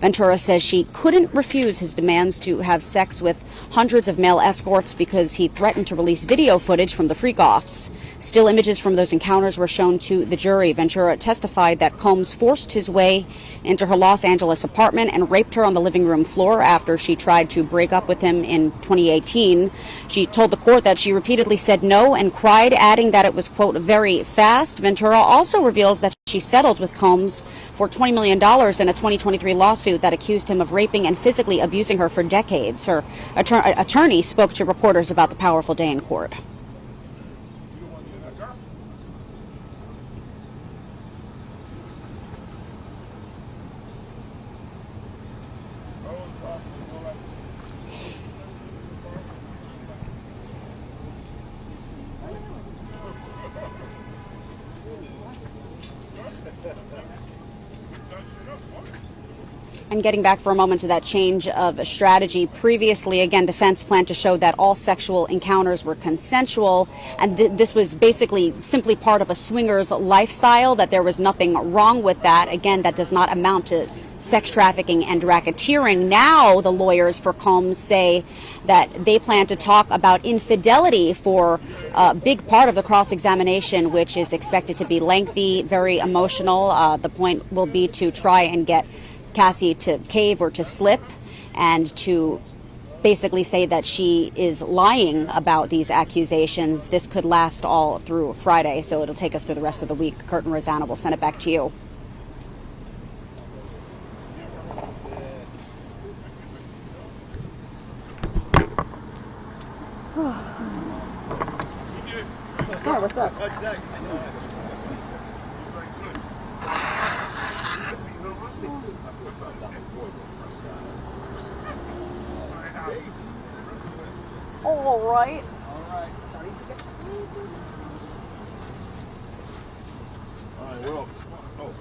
Ventura says she couldn't refuse his demands to have sex with hundreds of male escorts because he threatened to release video footage from the freak-offs. Still images from those encounters were shown to the jury. Ventura testified that Combs forced his way into her Los Angeles apartment and raped her on the living room floor after she tried to break up with him in 2018. She told the court that she repeatedly said no and cried, adding that it was, quote, very fast. Ventura also reveals that she settled with Combs for $20 million in a 2023 lawsuit that accused him of raping and physically abusing her for decades. Her attorney spoke to reporters about the powerful day in court. And getting back for a moment to that change of strategy, previously, again, defense planned to show that all sexual encounters were consensual, and this was basically simply part of a swinger's lifestyle, that there was nothing wrong with that. Again, that does not amount to sex trafficking and racketeering. Now the lawyers for Combs say that they plan to talk about infidelity for a big part of the cross-examination, which is expected to be lengthy, very emotional. The point will be to try and get Cassie to cave or to slip and to basically say that she is lying about these accusations. This could last all through Friday, so it'll take us through the rest of the week. Kurt and Rosanna will send it back to you. Oh, what's up? All right. Alright, where else? Oh.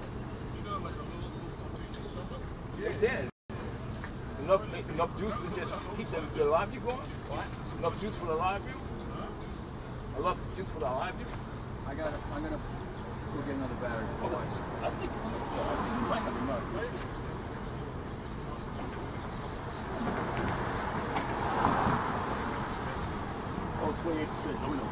They're dead. Enough juice to just keep the live view going? What? Enough juice for the live view? Enough juice for the live view? I'm gonna go get another battery. I think you might have enough. Oh, 28%. Oh, no.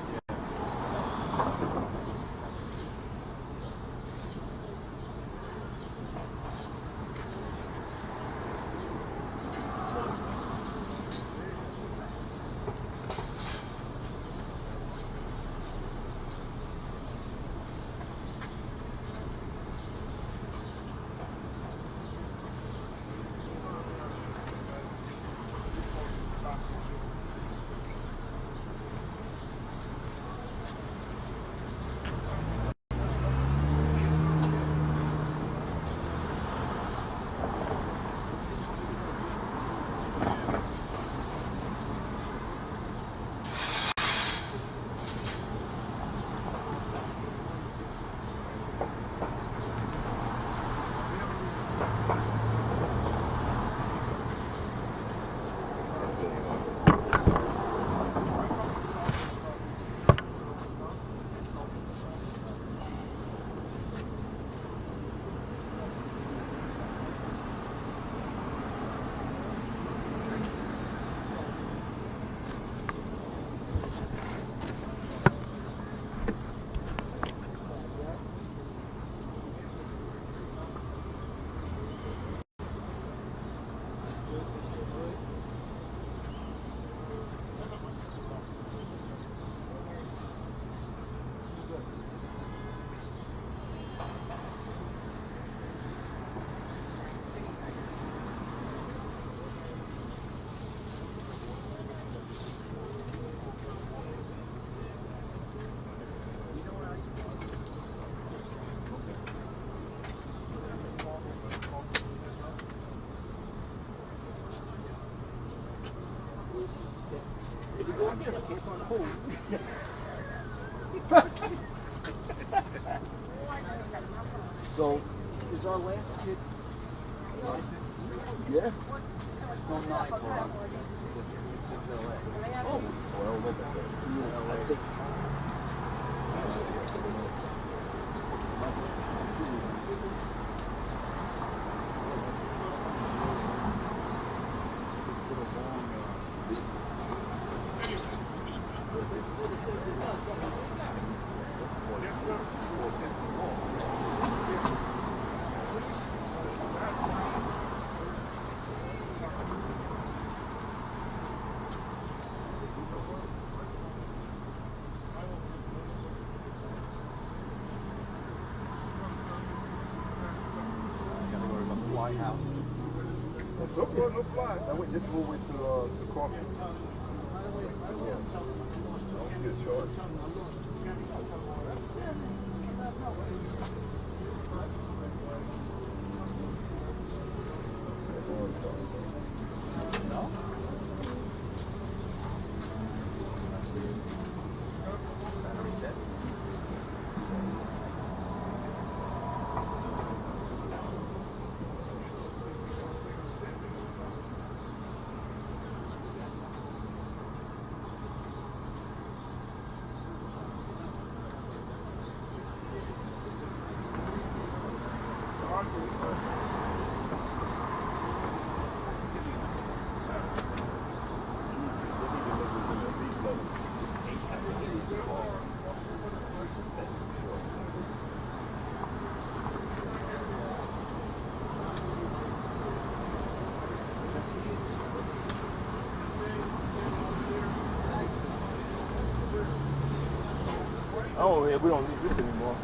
our last kid. Yeah. Still 9 for us. Just LA. Oh, well, look at that. I think. White House. So far, no flies. I went just over to coffee. I don't see a charge. No? Oh, yeah, we don't need this anymore.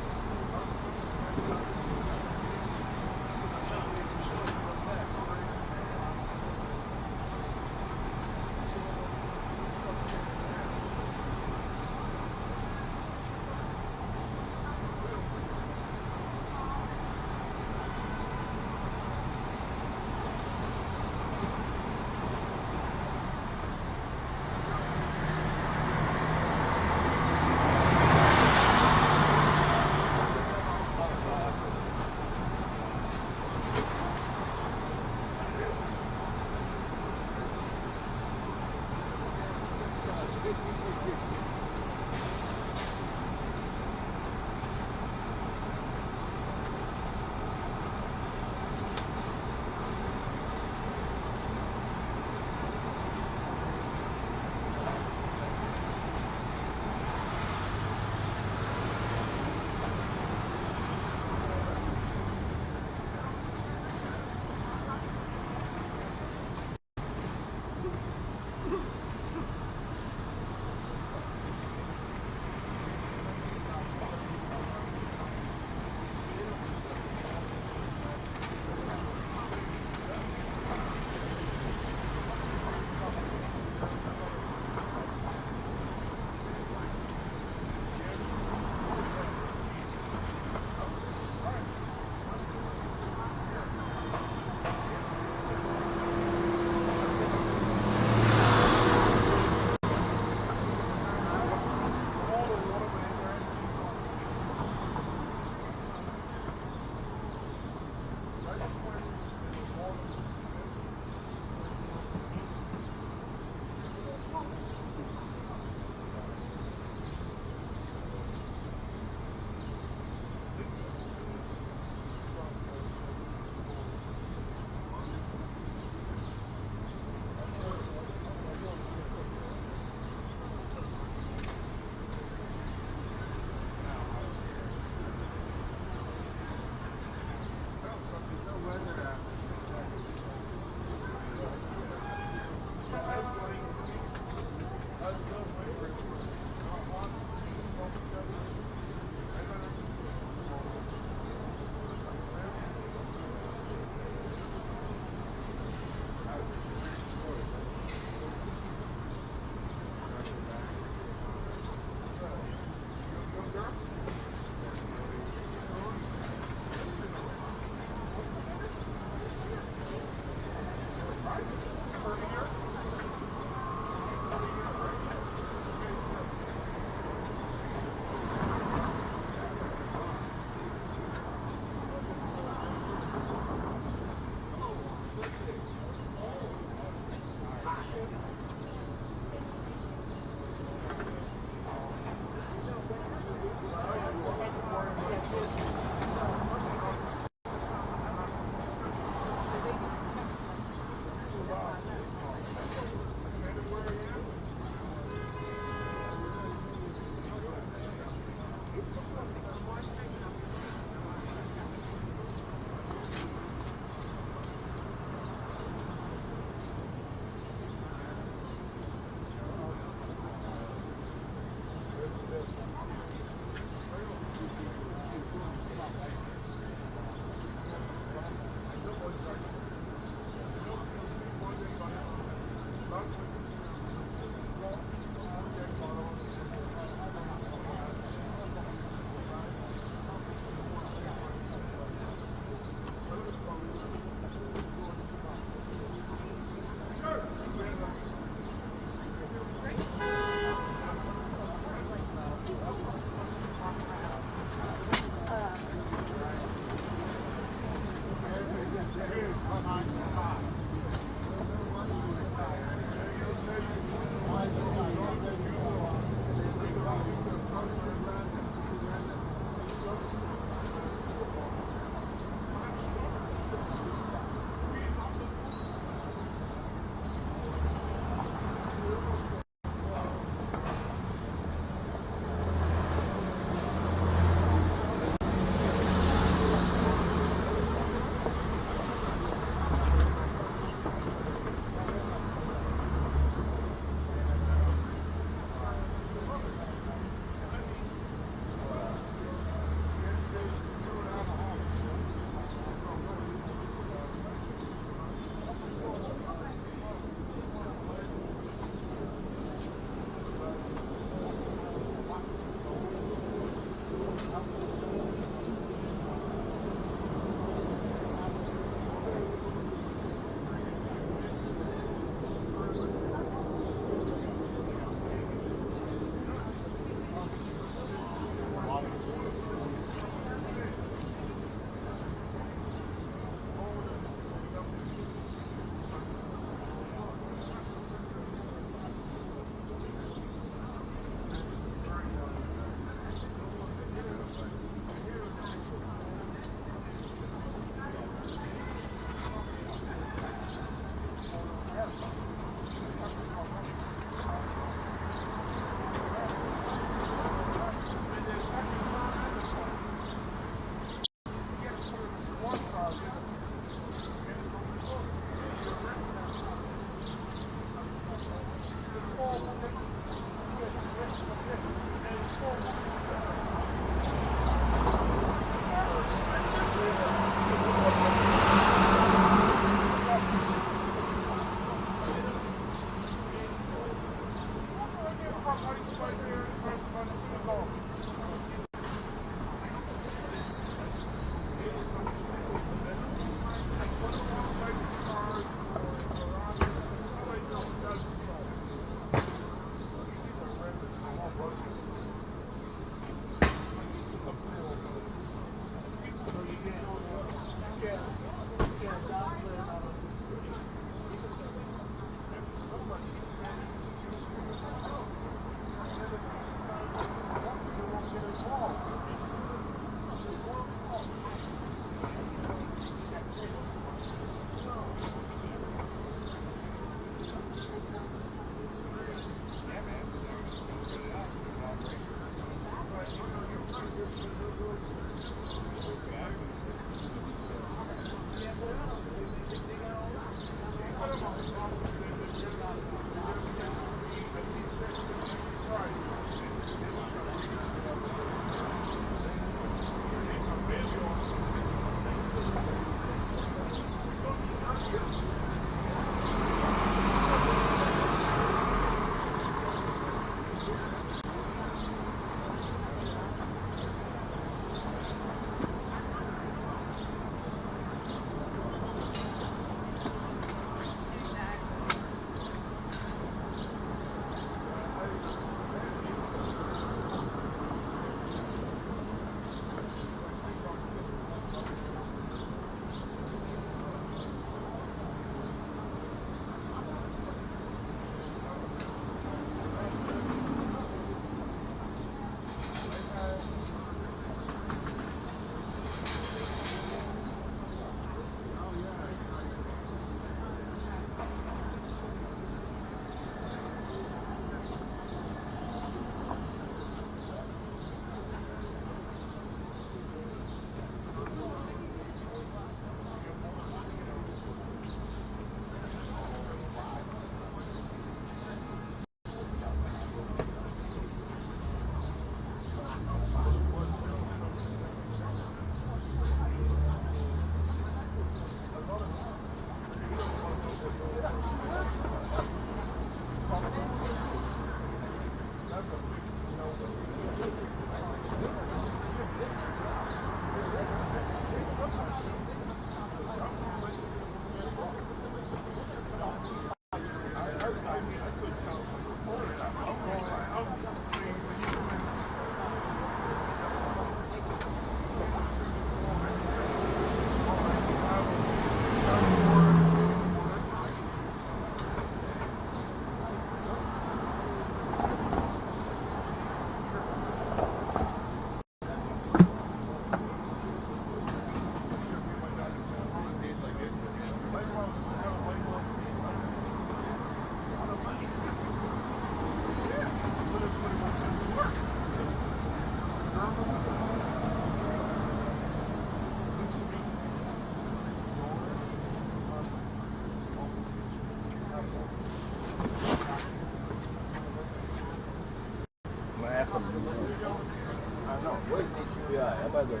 I know. Where's the CPI? How about the...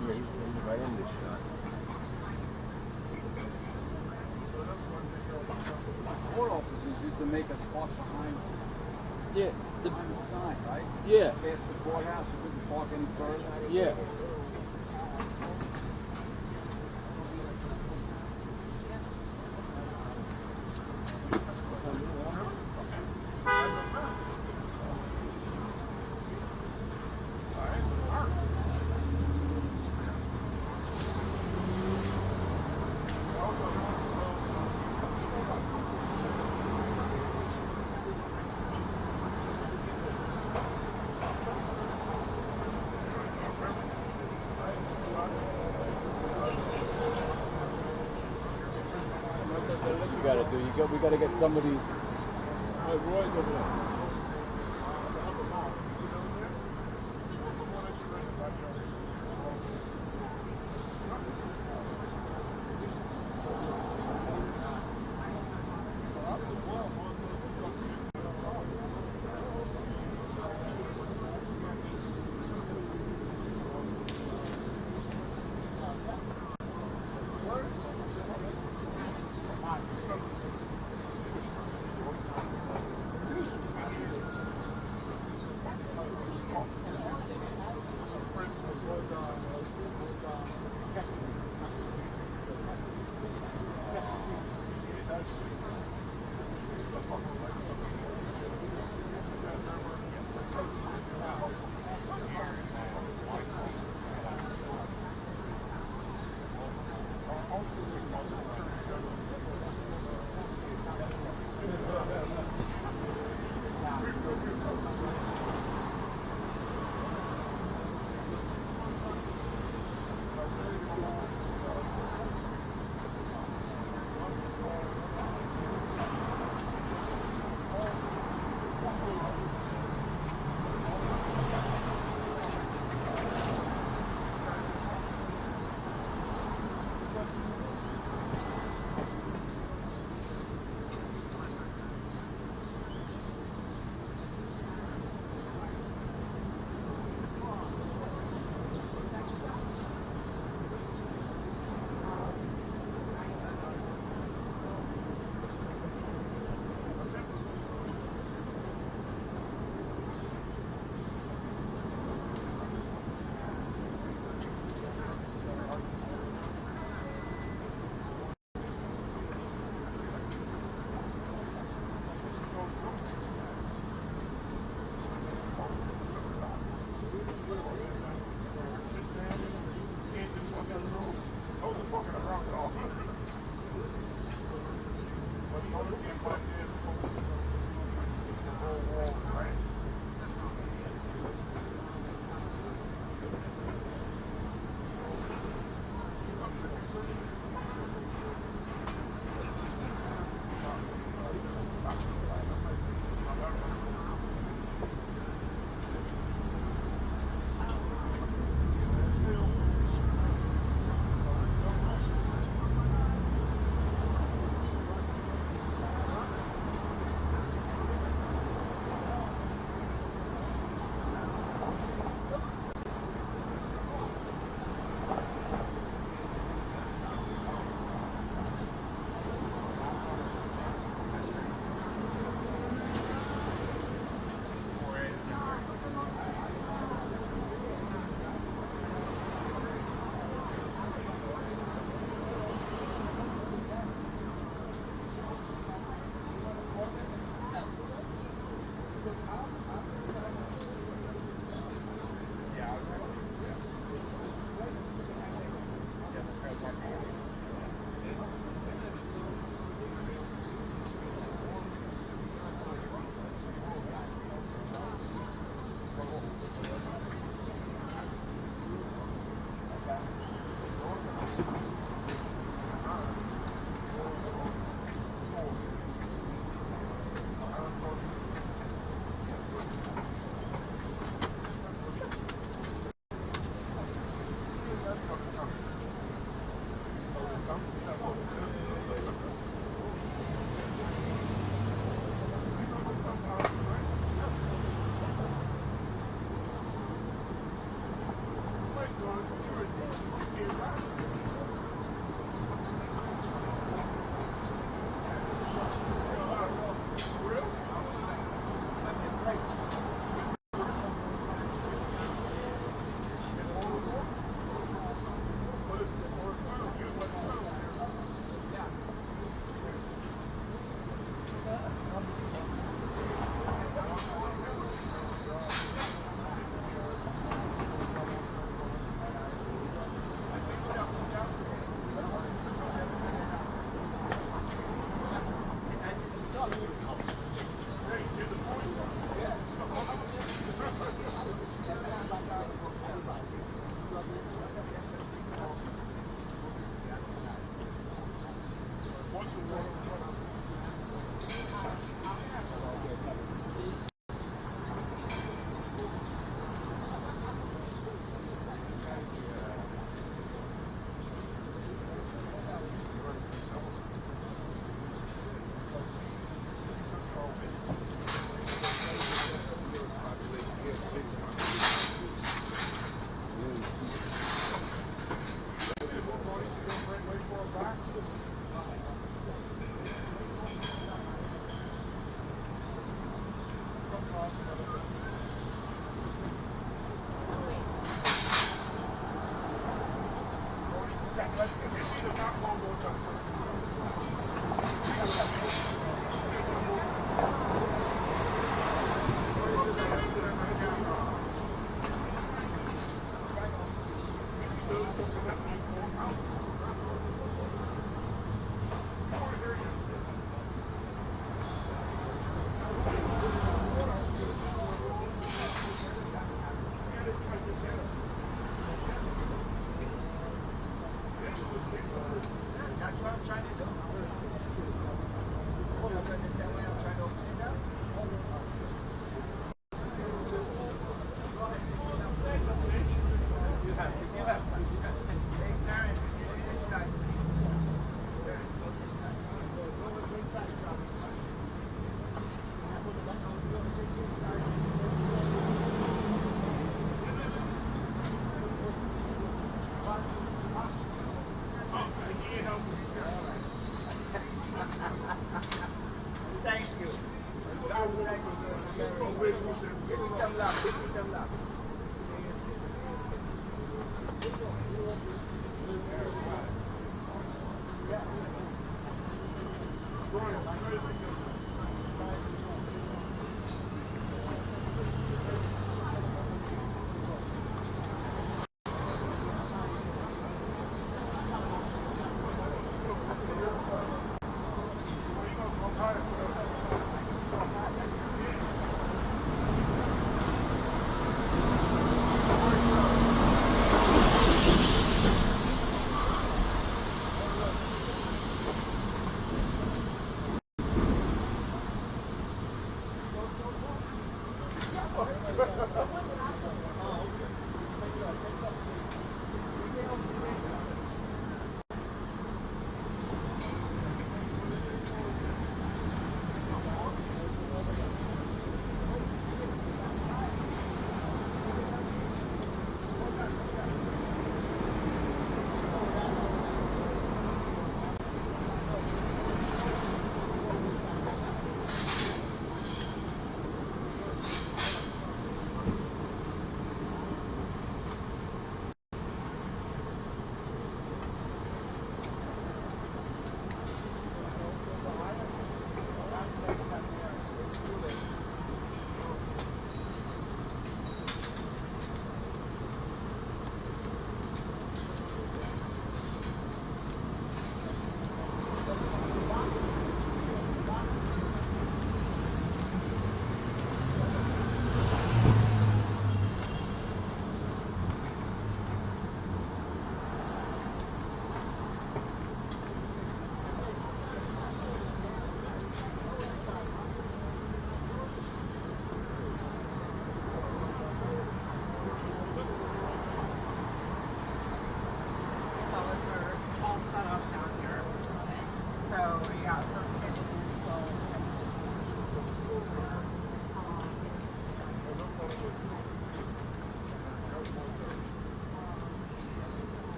He's right in this shot. Court officers used to make us park behind the sign, right? Yeah. Past the courthouse, you couldn't park any further. Yeah. We gotta do. We gotta get some of these. Roy's over there.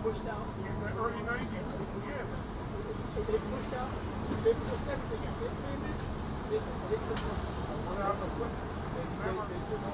Pushed out in the early 90s. Yeah. They pushed out. They pushed everything out. They came in. They took what happened? They took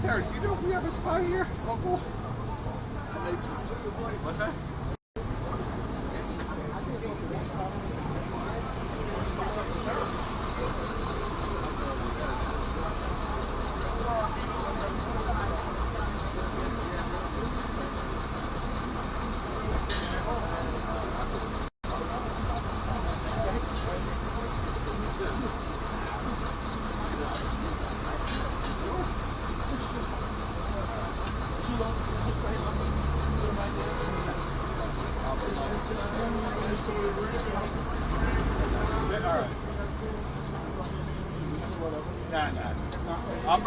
Terrence, you know if we have a spot here, local? What's that?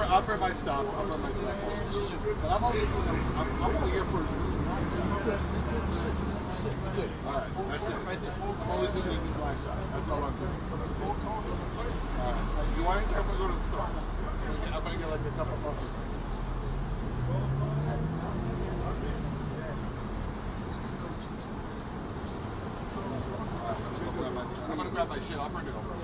I'll bring my stuff. But I'm only here for. Alright, that's it. I'm always doing the black side. That's all I'm doing. Alright. You want anything? I'm gonna go to the store. I'm gonna get like a couple bucks. I'm gonna grab my shit. I'll bring it over.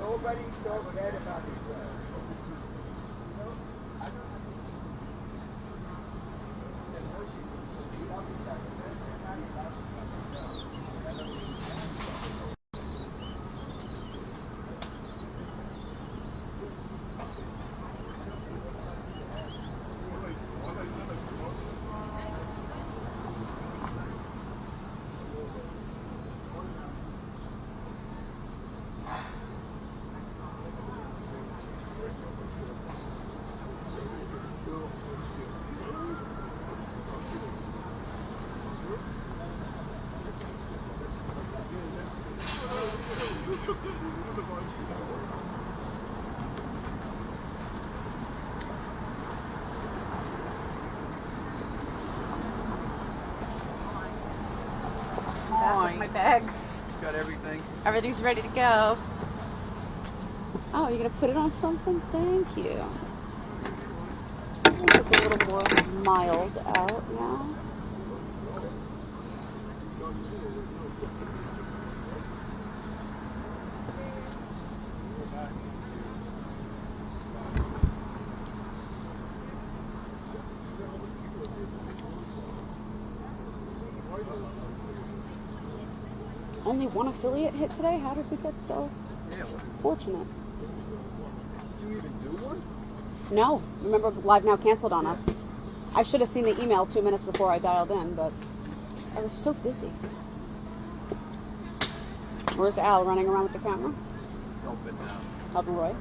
Nobody so bad about it. My bags. It's got everything. Everything's ready to go. Oh, you're gonna put it on something? Thank you. It's a little more mild out now. Only one affiliate hit today? How did we get so fortunate? Did you even do one? No. Remember, Live Now canceled on us. I should have seen the email 2 minutes before I dialed in, but I was so busy. Where's Al running around with the camera? It's open now. Helping Roy?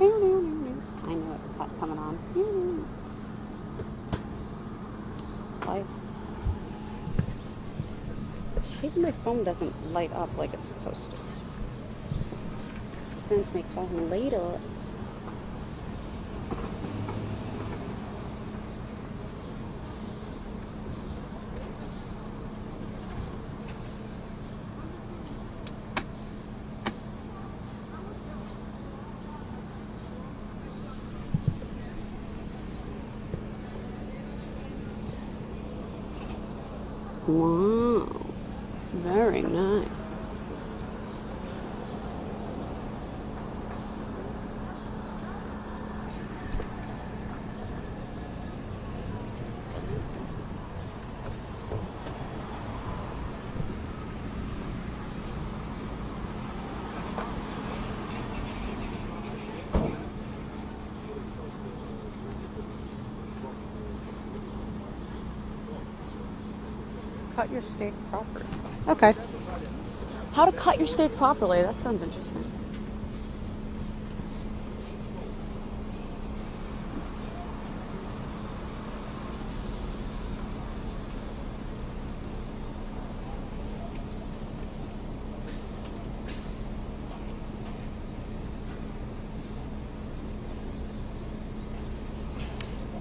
I knew it was coming on. Life. I hate when my phone doesn't light up like it's supposed to. Defense may call him later. Wow, very nice. Cut your steak properly. Okay. How to cut your steak properly? That sounds interesting.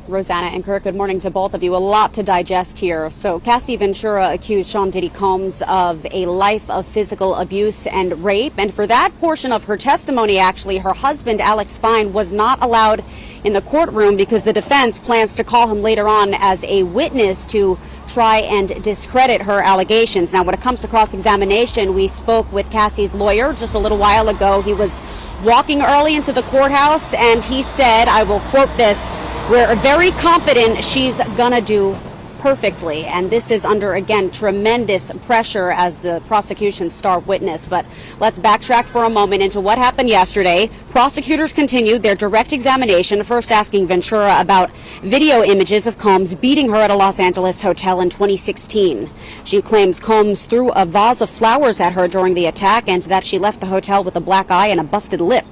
Rosanna and Kirk, good morning to both of you. A lot to digest here. So Cassie Ventura accused Sean Diddy Combs of a life of physical abuse and rape. And for that portion of her testimony, actually, her husband, Alex Fine, was not allowed in the courtroom because the defense plans to call him later on as a witness to try and discredit her allegations. Now, when it comes to cross-examination, we spoke with Cassie's lawyer just a little while ago. He was walking early into the courthouse and he said, I will quote this, "We're very confident she's gonna do perfectly." And this is under, again, tremendous pressure as the prosecution's star witness. But let's backtrack for a moment into what happened yesterday. Prosecutors continued their direct examination, first asking Ventura about video images of Combs beating her at a Los Angeles hotel in 2016. She claims Combs threw a vase of flowers at her during the attack and that she left the hotel with a black eye and a busted lip.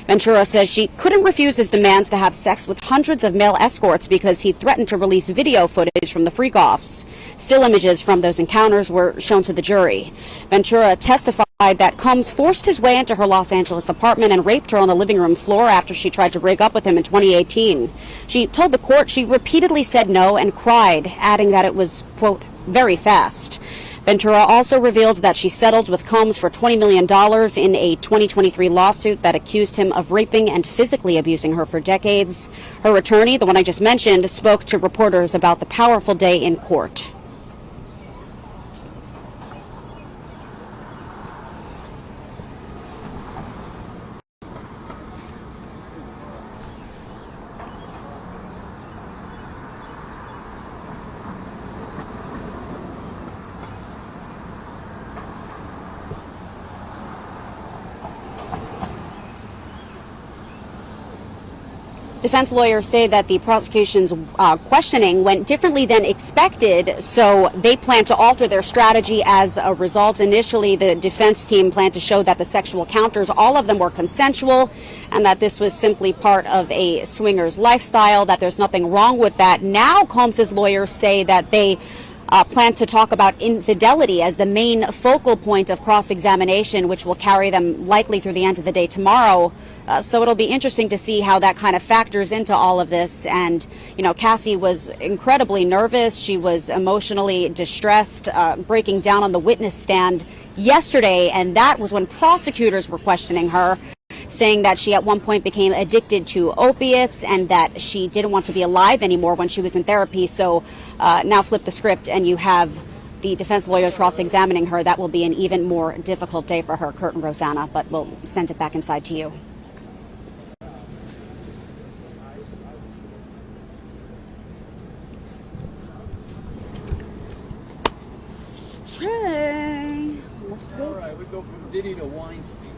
Ventura says she couldn't refuse his demands to have sex with hundreds of male escorts because he threatened to release video footage from the freak-offs. Still images from those encounters were shown to the jury. Ventura testified that Combs forced his way into her Los Angeles apartment and raped her on the living room floor after she tried to break up with him in 2018. She told the court she repeatedly said no and cried, adding that it was, quote, very fast. Ventura also revealed that she settled with Combs for $20 million in a 2023 lawsuit that accused him of raping and physically abusing her for decades. Her attorney, the one I just mentioned, spoke to reporters about the powerful day in court. Defense lawyers say that the prosecution's questioning went differently than expected, so they plan to alter their strategy as a result. Initially, the defense team planned to show that the sexual encounters, all of them were consensual, and that this was simply part of a swinger's lifestyle, that there's nothing wrong with that. Now, Combs' lawyers say that they plan to talk about infidelity as the main focal point of cross-examination, which will carry them likely through the end of the day tomorrow. So it'll be interesting to see how that kind of factors into all of this. And, you know, Cassie was incredibly nervous. She was emotionally distressed, breaking down on the witness stand yesterday. And that was when prosecutors were questioning her, saying that she at one point became addicted to opiates and that she didn't want to be alive anymore when she was in therapy. So now flip the script and you have the defense lawyers cross-examining her. That will be an even more difficult day for her, Kurt and Rosanna, but we'll send it back inside to you. Hey. All right, we go from Diddy to Weinstein.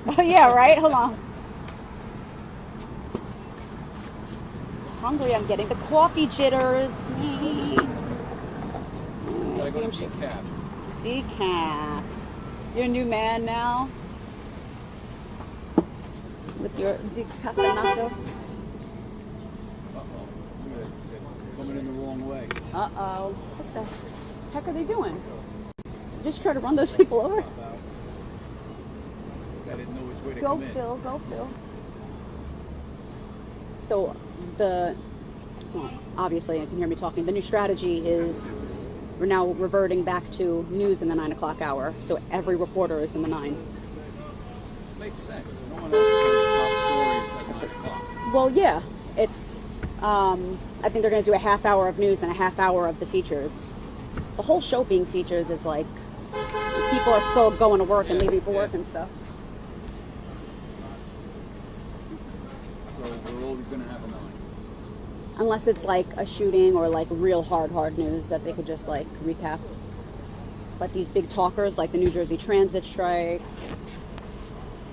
Oh, yeah, right? Hold on. Hungry, I'm getting the coffee jitters. I got a decaf. Decaf. You're a new man now? With your decafeinato? Uh-oh. Coming in the wrong way. Uh-oh. What the heck are they doing? Just try to run those people over? I didn't know which way to Go, come in. Phil. Go, Phil. So well, obviously, you can hear me talking. The new strategy is we're now reverting back to news in the 9 o'clock hour. So every reporter is in the 9. This makes sense. No one else does top stories at 9 o'clock. Well, yeah. It's, I think they're going to do a half hour of news and a half hour of the features. The whole show being features is like, people are still going to work and leaving for work and stuff. So we're always going to have a 9. Unless it's like a shooting or like real hard news that they could just like recap. But these big talkers like the New Jersey Transit strike.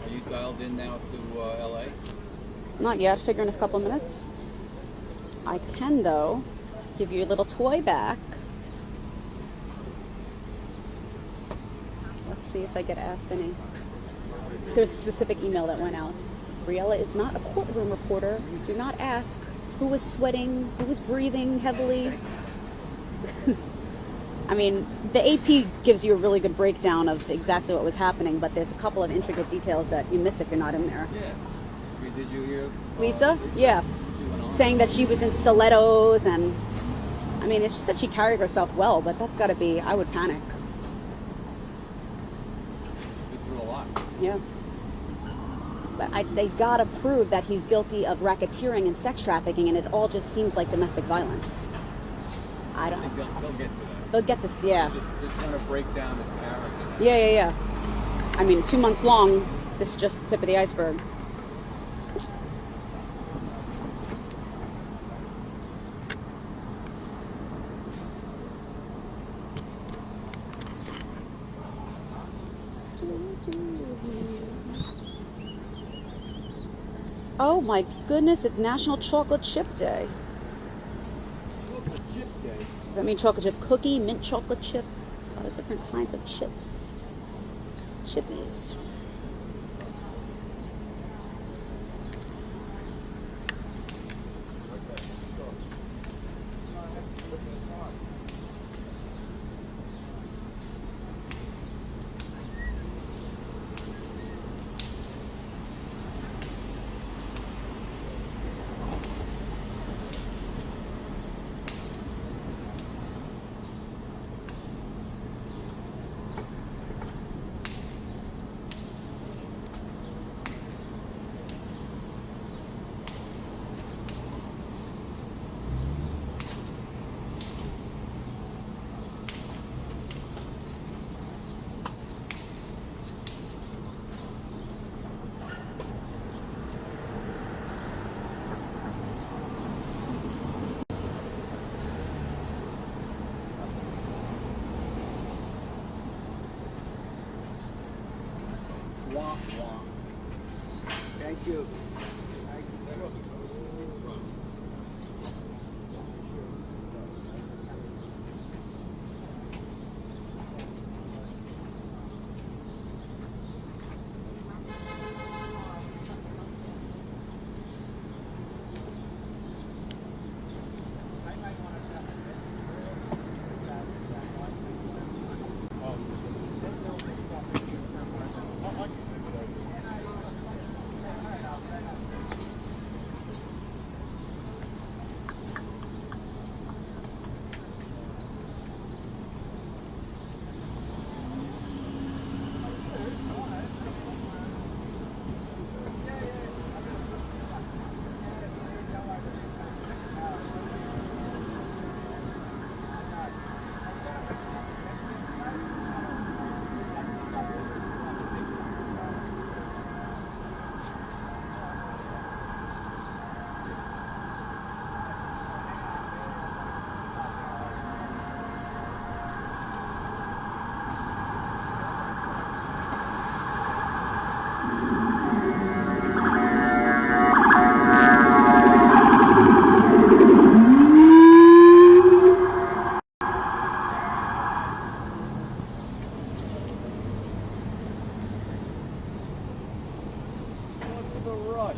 Are you dialed in now to LA? Not yet, figure in a couple minutes. I can though give you a little toy back. Let's see if I get asked any. There's a specific email that went out. Briella is not a courtroom reporter. Do not ask who was sweating, who was breathing heavily. I mean, the AP gives you a really good breakdown of exactly what was happening, but there's a couple of intricate details that you miss if you're not in there. Yeah. Did you hear? Lisa? Yeah. Saying that she was in stilettos, and I mean, it's just that she carried herself well, but that's got to be, I would panic. Been through a lot. Yeah. But they gotta prove that he's guilty of racketeering and sex trafficking, and it all just seems like domestic violence. I don't. I think they'll get to that. They'll get to, yeah. They're trying to break down this character. Yeah. I mean, 2 months long. This is just the tip of the iceberg. Oh my goodness, it's National Chocolate Chip Day. Chocolate chip day. Does that mean chocolate chip cookie, mint chocolate chip? A lot of different kinds of chips. Chippies. Thank you. rush.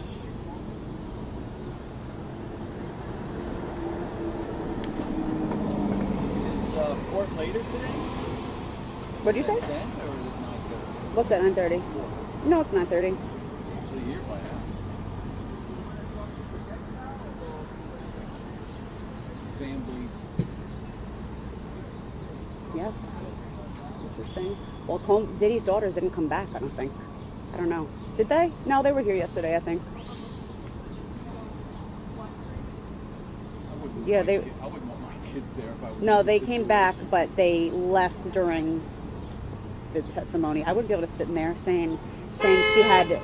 Is court later today? What'd you say? 10 or is it 9:30? What's at 9:30? No, it's 9:30. Usually here by now. Families. Yes. Interesting. Well, Diddy's daughters didn't come back, I don't think. I don't know. Did they? No, they were here yesterday, I think. Yeah, they. I wouldn't want my kids there if I was. No, in they this came back, situation. but they left during the testimony. I wouldn't be able to sit in there saying she had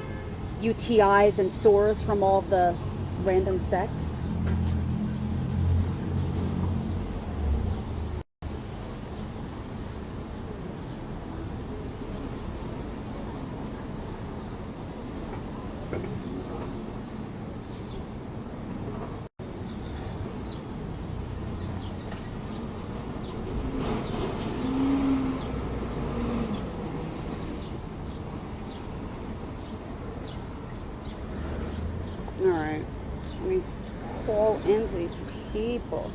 UTIs and sores from all the random sex. Alright, let me call into these people.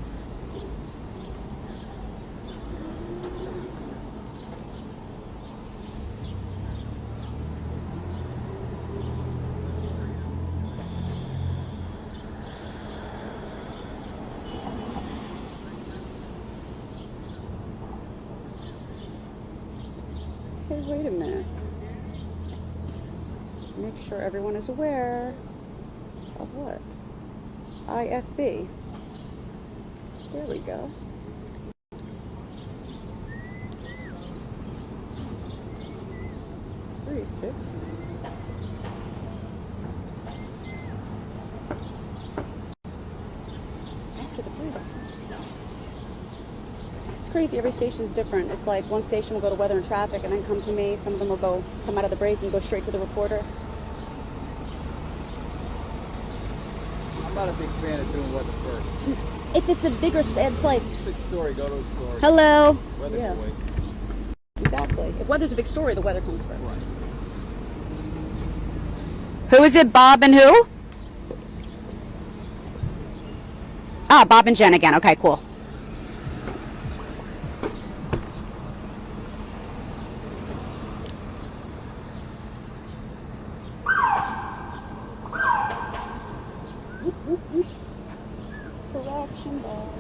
Hey, wait a minute. Make sure everyone is aware of what? IFB. There we go. Three, six. After the freedom. It's crazy. Every station is different. It's like one station will go to weather and traffic and then come to me. Some of them will come out of the break and go straight to the reporter. I'm not a big fan of doing weather first. If it's a bigger, it's like. Big story, go to the story. Hello. Weather Yeah. boy. Exactly. If weather's a big story, the weather comes first. Right. Who is it, Bob and who? Ah, Bob and Jen again. Okay, cool. Correction ball.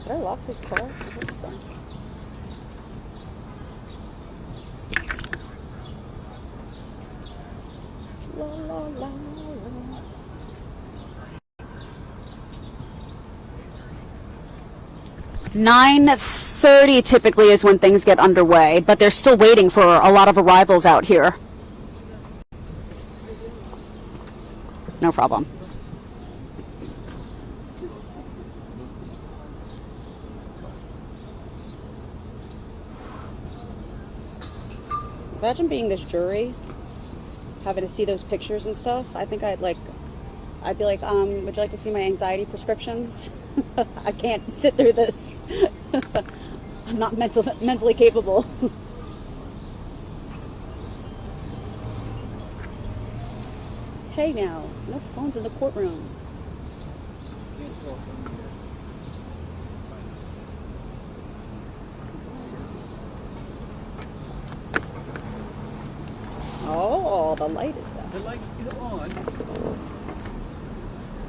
Did I lock this car? I hope so. La, la, la, la. "9:30 typically is when things get underway, but they're still waiting for a lot of arrivals out here. No problem. Imagine being this jury, having to see those pictures and stuff. I think I'd be like, would you like to see my anxiety prescriptions? I can't sit through this. I'm not mentally capable. Hey now, no phones in the courtroom. Can't talk from here. Oh, the light is back. The light is on.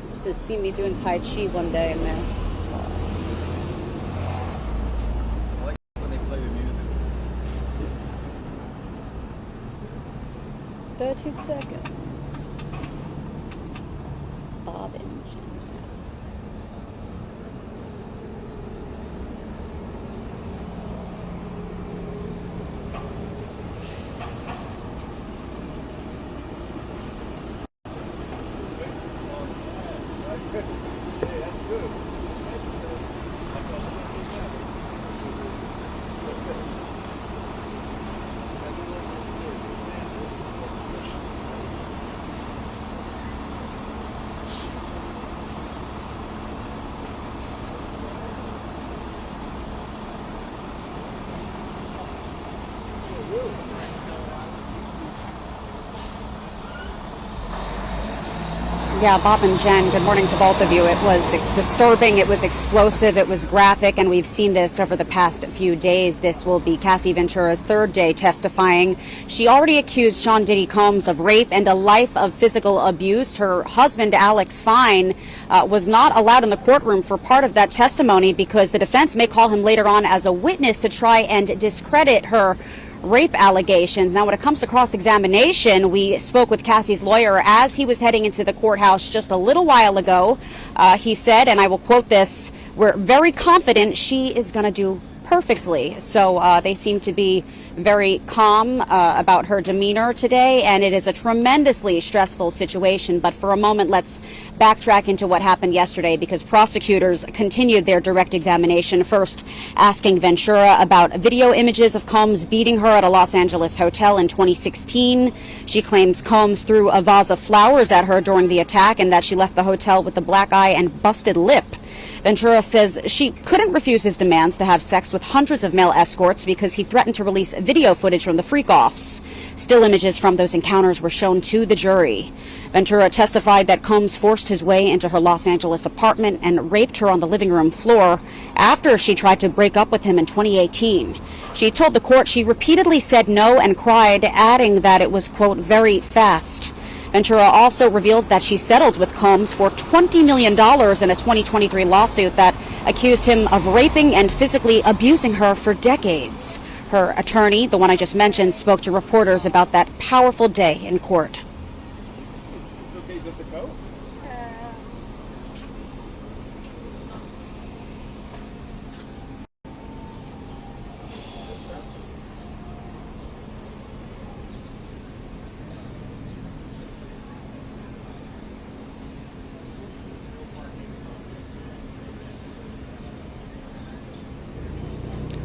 You're just gonna see me doing Tai Chi one day in there. I like when they play the music. 30 seconds. Bob and Jen. Yeah, Bob and Jen, good morning to both of you. It was disturbing, it was explosive, it was graphic, and we've seen this over the past few days. This will be Cassie Ventura's third day testifying. She already accused Sean Diddy Combs of rape and a life of physical abuse. Her husband, Alex Fine, was not allowed in the courtroom for part of that testimony because the defense may call him later on as a witness to try and discredit her rape allegations. Now, when it comes to cross-examination, we spoke with Cassie's lawyer as he was heading into the courthouse just a little while ago. He said, and I will quote this, "We're very confident she is going to do perfectly." So they seem to be very calm about her demeanor today, and it is a tremendously stressful situation. But for a moment, let's backtrack into what happened yesterday, because prosecutors continued their direct examination, first asking Ventura about video images of Combs beating her at a Los Angeles hotel in 2016. She claims Combs threw a vase of flowers at her during the attack and that she left the hotel with a black eye and busted lip. Ventura says she couldn't refuse his demands to have sex with hundreds of male escorts because he threatened to release video footage from the freak-offs. Still images from those encounters were shown to the jury. Ventura testified that Combs forced his way into her Los Angeles apartment and raped her on the living room floor after she tried to break up with him in 2018. She told the court she repeatedly said no and cried, adding that it was, quote, very fast. Ventura also reveals that she settled with Combs for $20 million in a 2023 lawsuit that accused him of raping and physically abusing her for decades. Her attorney, the one I just mentioned, spoke to reporters about that powerful day in court. It's okay, just a coat?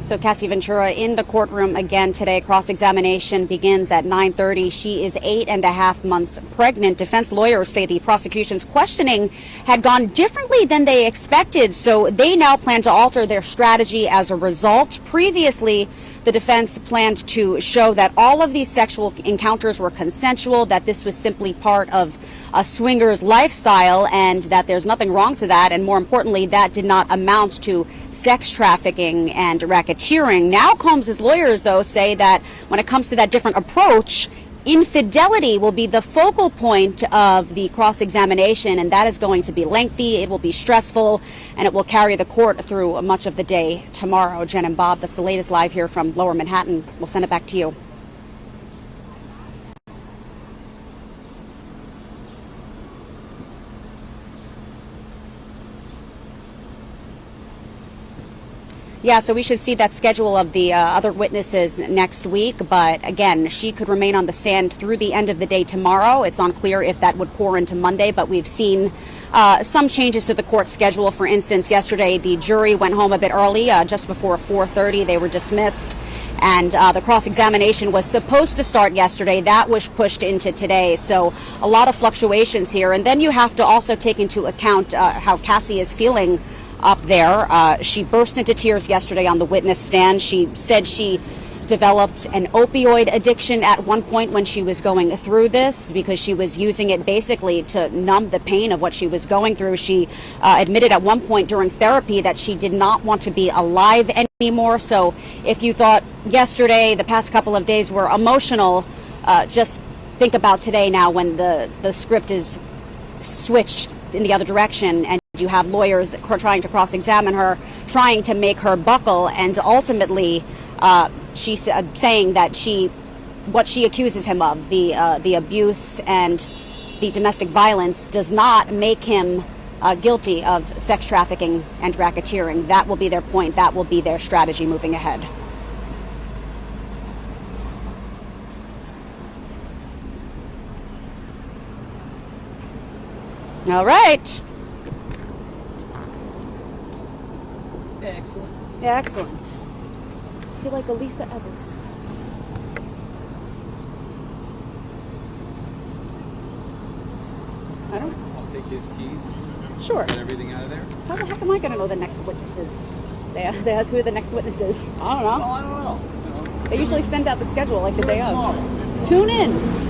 So Cassie Ventura in the courtroom again today. Cross-examination begins at 9:30. She is 8.5 months pregnant. Defense lawyers say the prosecution's questioning had gone differently than they expected, so they now plan to alter their strategy as a result. Previously, the defense planned to show that all of these sexual encounters were consensual, that this was simply part of a swinger's lifestyle, and that there's nothing wrong to that. And more importantly, that did not amount to sex trafficking and racketeering. Now, Combs' lawyers, though, say that when it comes to that different approach, infidelity will be the focal point of the cross-examination, and that is going to be lengthy, it will be stressful, and it will carry the court through much of the day tomorrow. Jen and Bob, that's the latest live here from Lower Manhattan. We'll send it back to you. Yeah, so we should see that schedule of the other witnesses next week. But again, she could remain on the stand through the end of the day tomorrow. It's unclear if that would pour into Monday, but we've seen some changes to the court schedule. For instance, yesterday the jury went home a bit early, just before 4:30. They were dismissed. And the cross-examination was supposed to start yesterday. That was pushed into today. So a lot of fluctuations here. And then you have to also take into account how Cassie is feeling up there. She burst into tears yesterday on the witness stand. She said she developed an opioid addiction at one point when she was going through this, because she was using it basically to numb the pain of what she was going through. She admitted at one point during therapy that she did not want to be alive anymore. So if you thought yesterday, the past couple of days were emotional, just think about today now when the script is switched in the other direction, and you have lawyers trying to cross-examine her, trying to make her buckle, and ultimately she's saying that what she accuses him of, the abuse and the domestic violence, does not make him guilty of sex trafficking and racketeering. That will be their point. That will be their strategy moving ahead. All right. Excellent. Excellent. I feel like Elisa Evers. I don't. I'll take his keys. Sure. Get everything out of there. How the heck am I going to know the next witnesses? They ask who the next witness is. I don't know. Oh, I don't know. They usually send out the schedule like the day of. Tune in.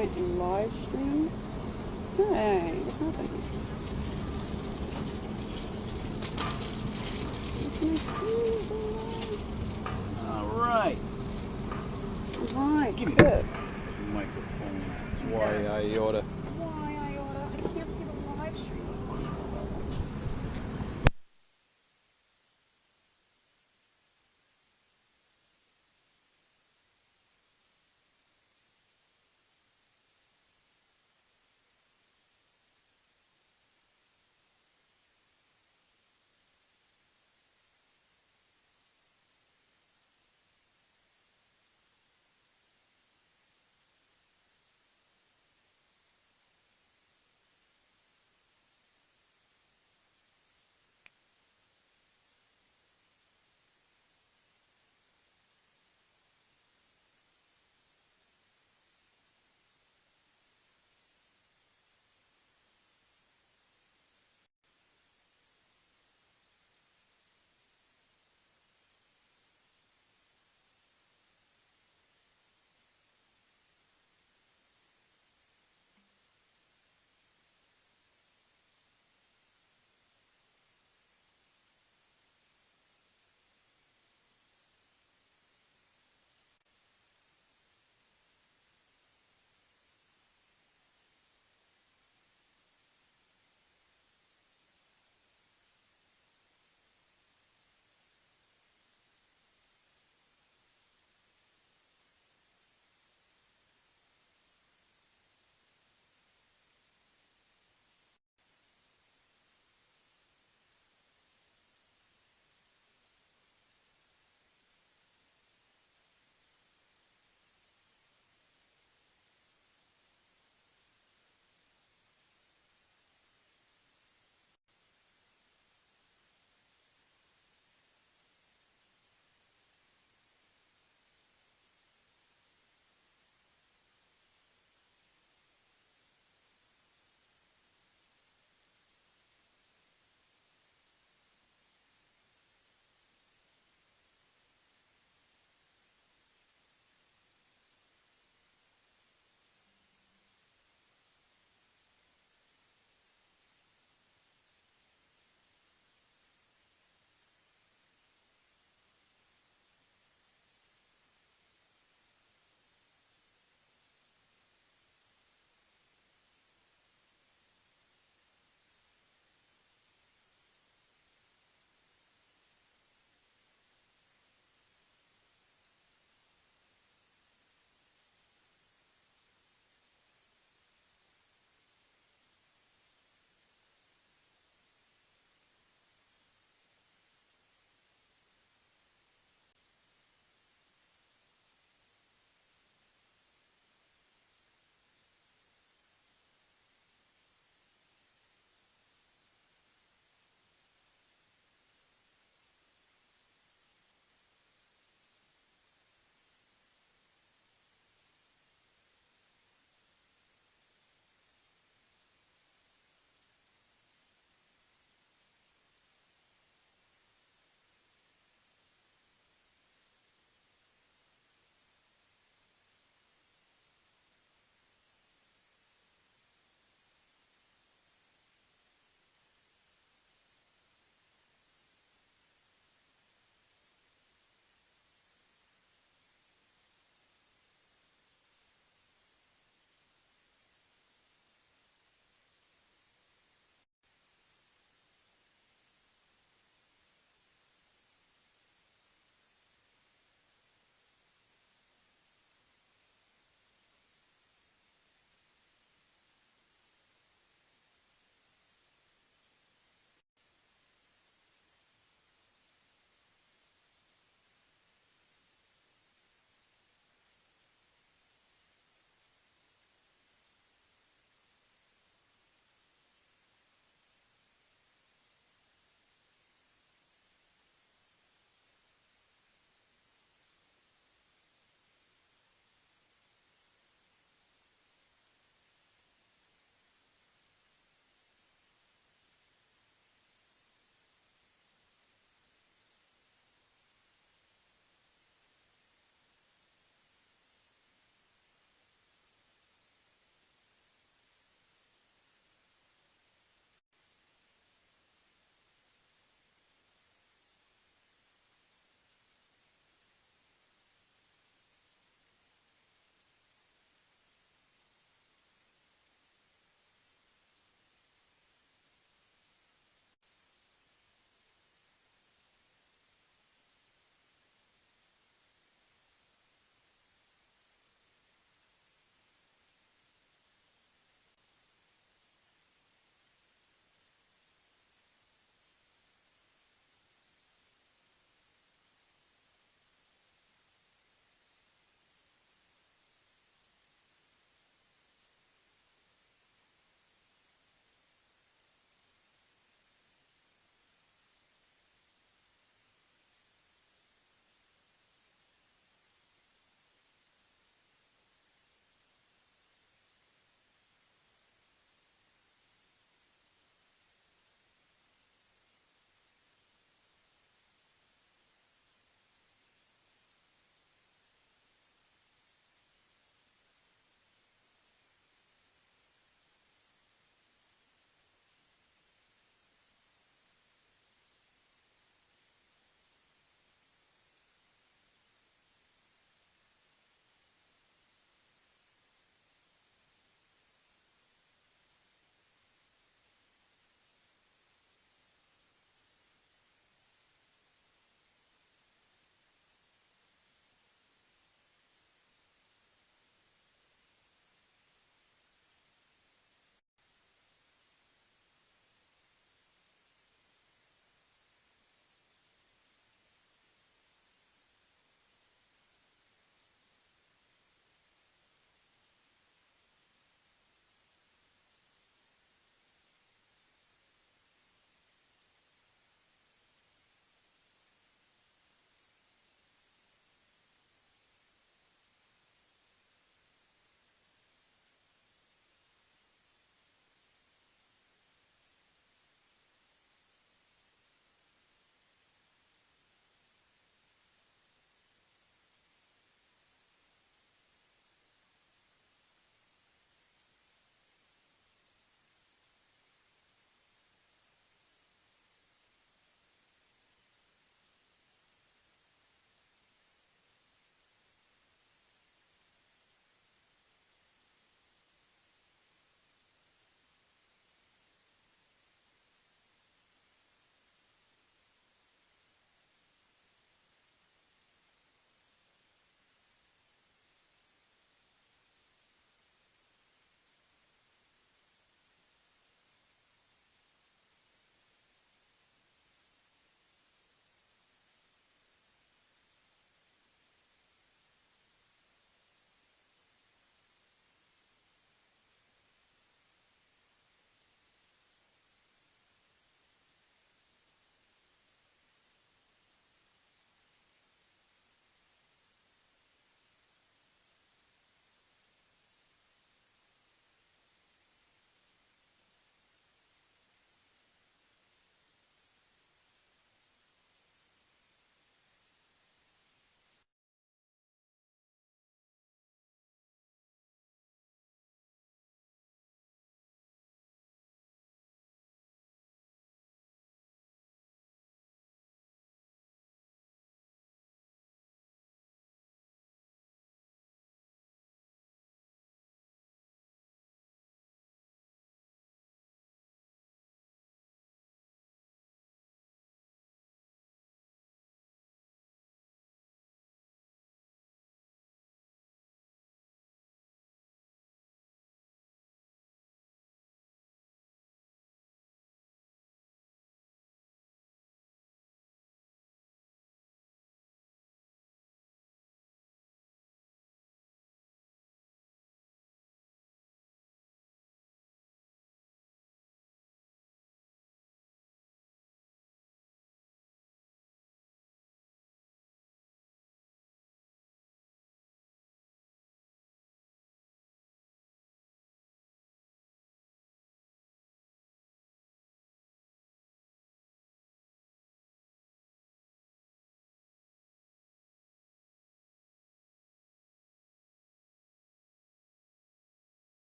I live stream? Hey, what's happening? Alright. Right, Give me that's it. the microphone. Why I oughta. Why I can't see the live stream.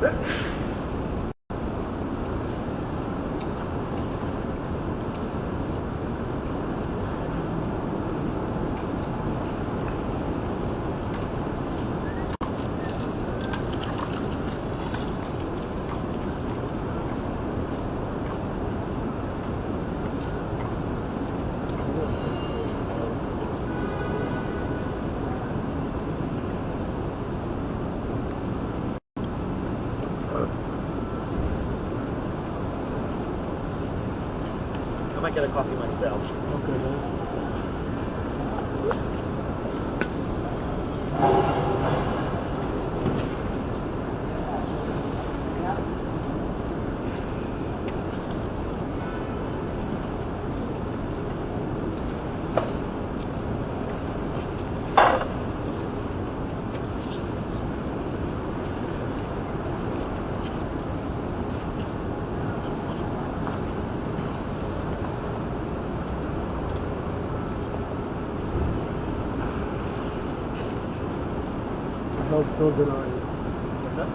I might get a coffee myself. How children are you? What's up?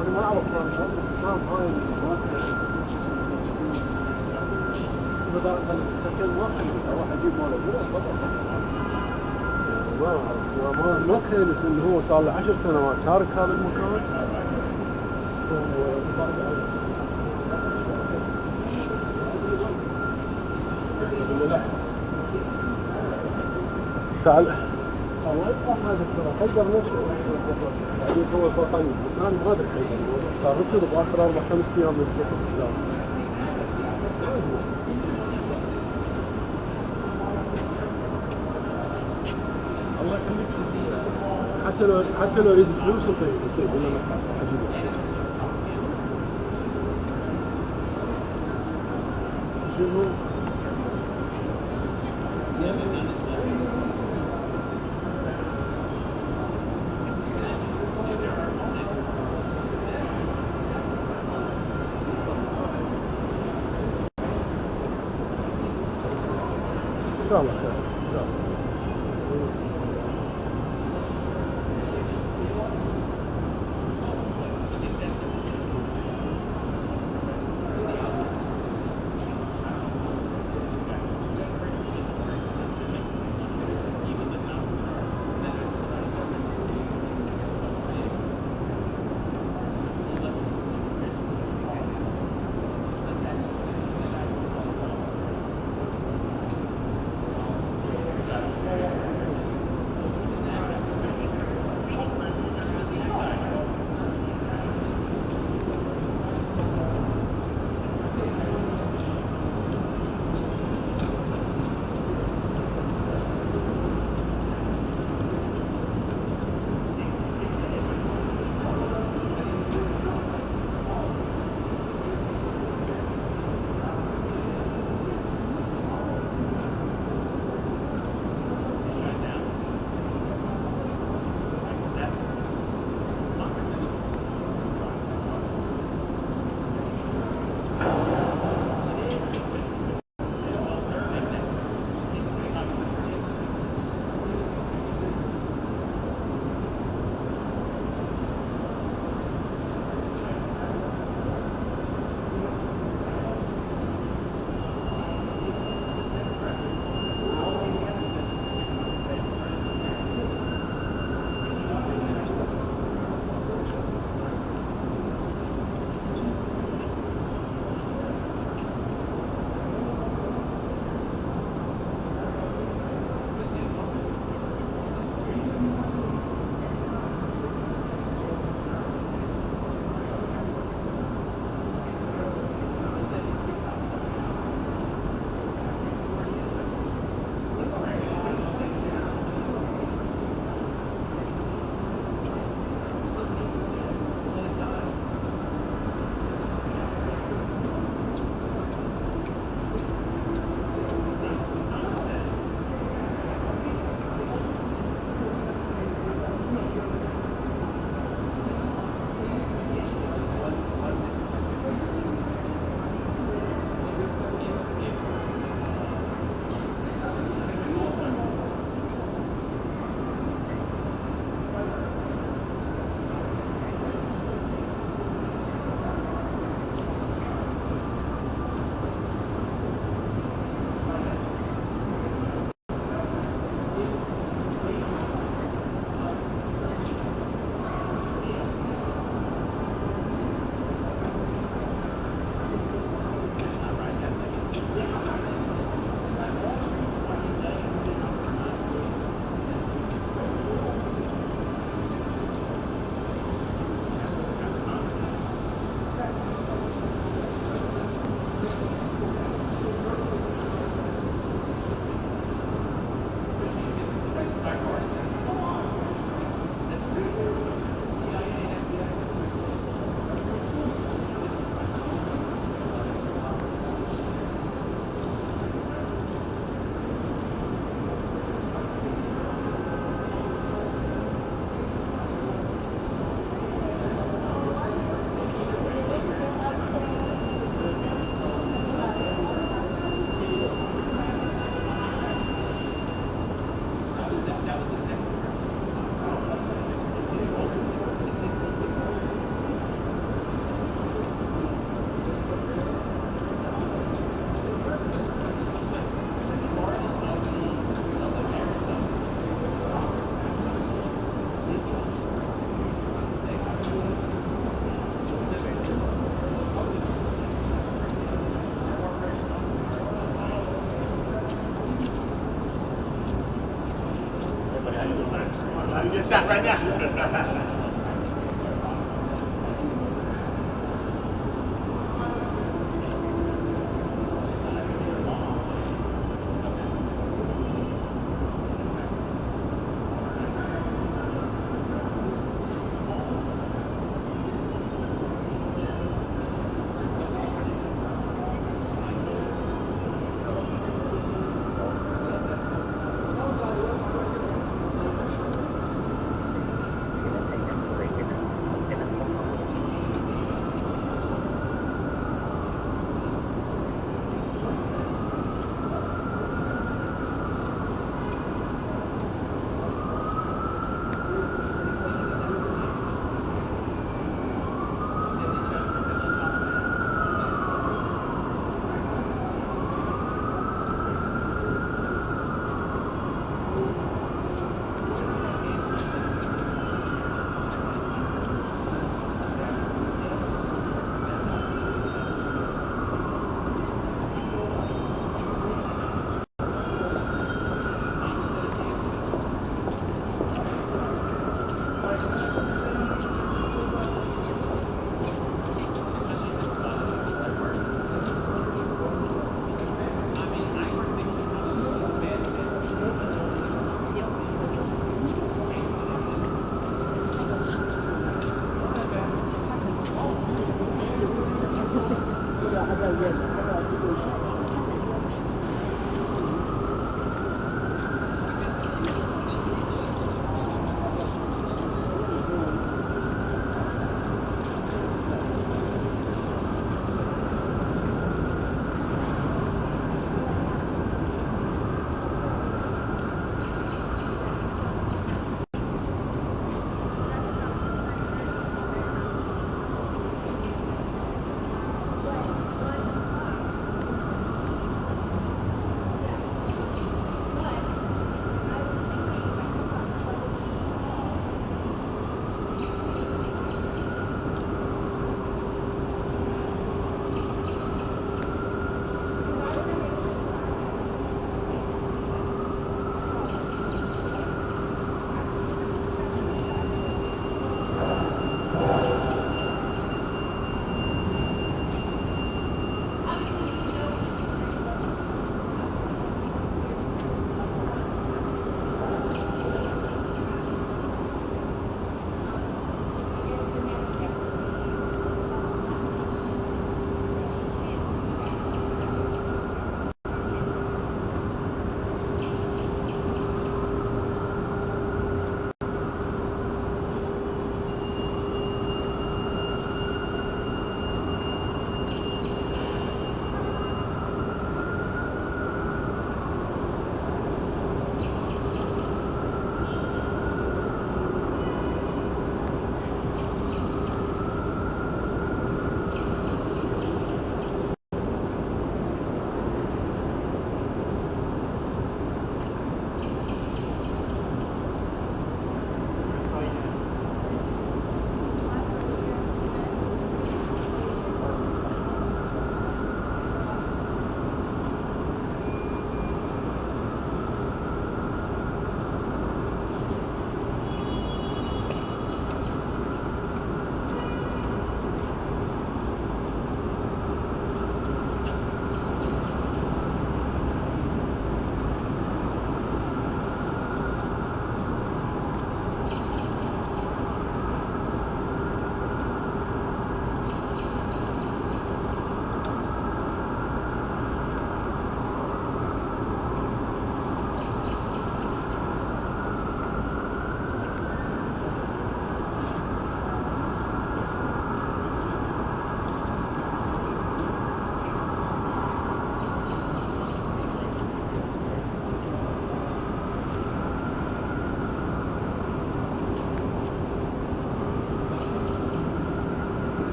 انا ما اعرف بدأ سكن واحد اروح اجيب مال ابوه ما تخيلت انه هو صار له 10 سنوات تارك هذا المكان سأل حيدر نفسه بعدين هو البطل كان ما ادري صار ركض باخر 4-5 ايام من الشغل الله يخليك حتى لو يريد فلوس طيب ولا ما شنو إن شاء الله خير إن شاء الله Trying to get shot right now.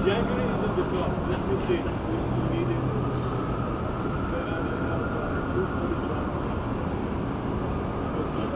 January is on the top, just 2 days. We need it. Then I have proof for the job. What's that?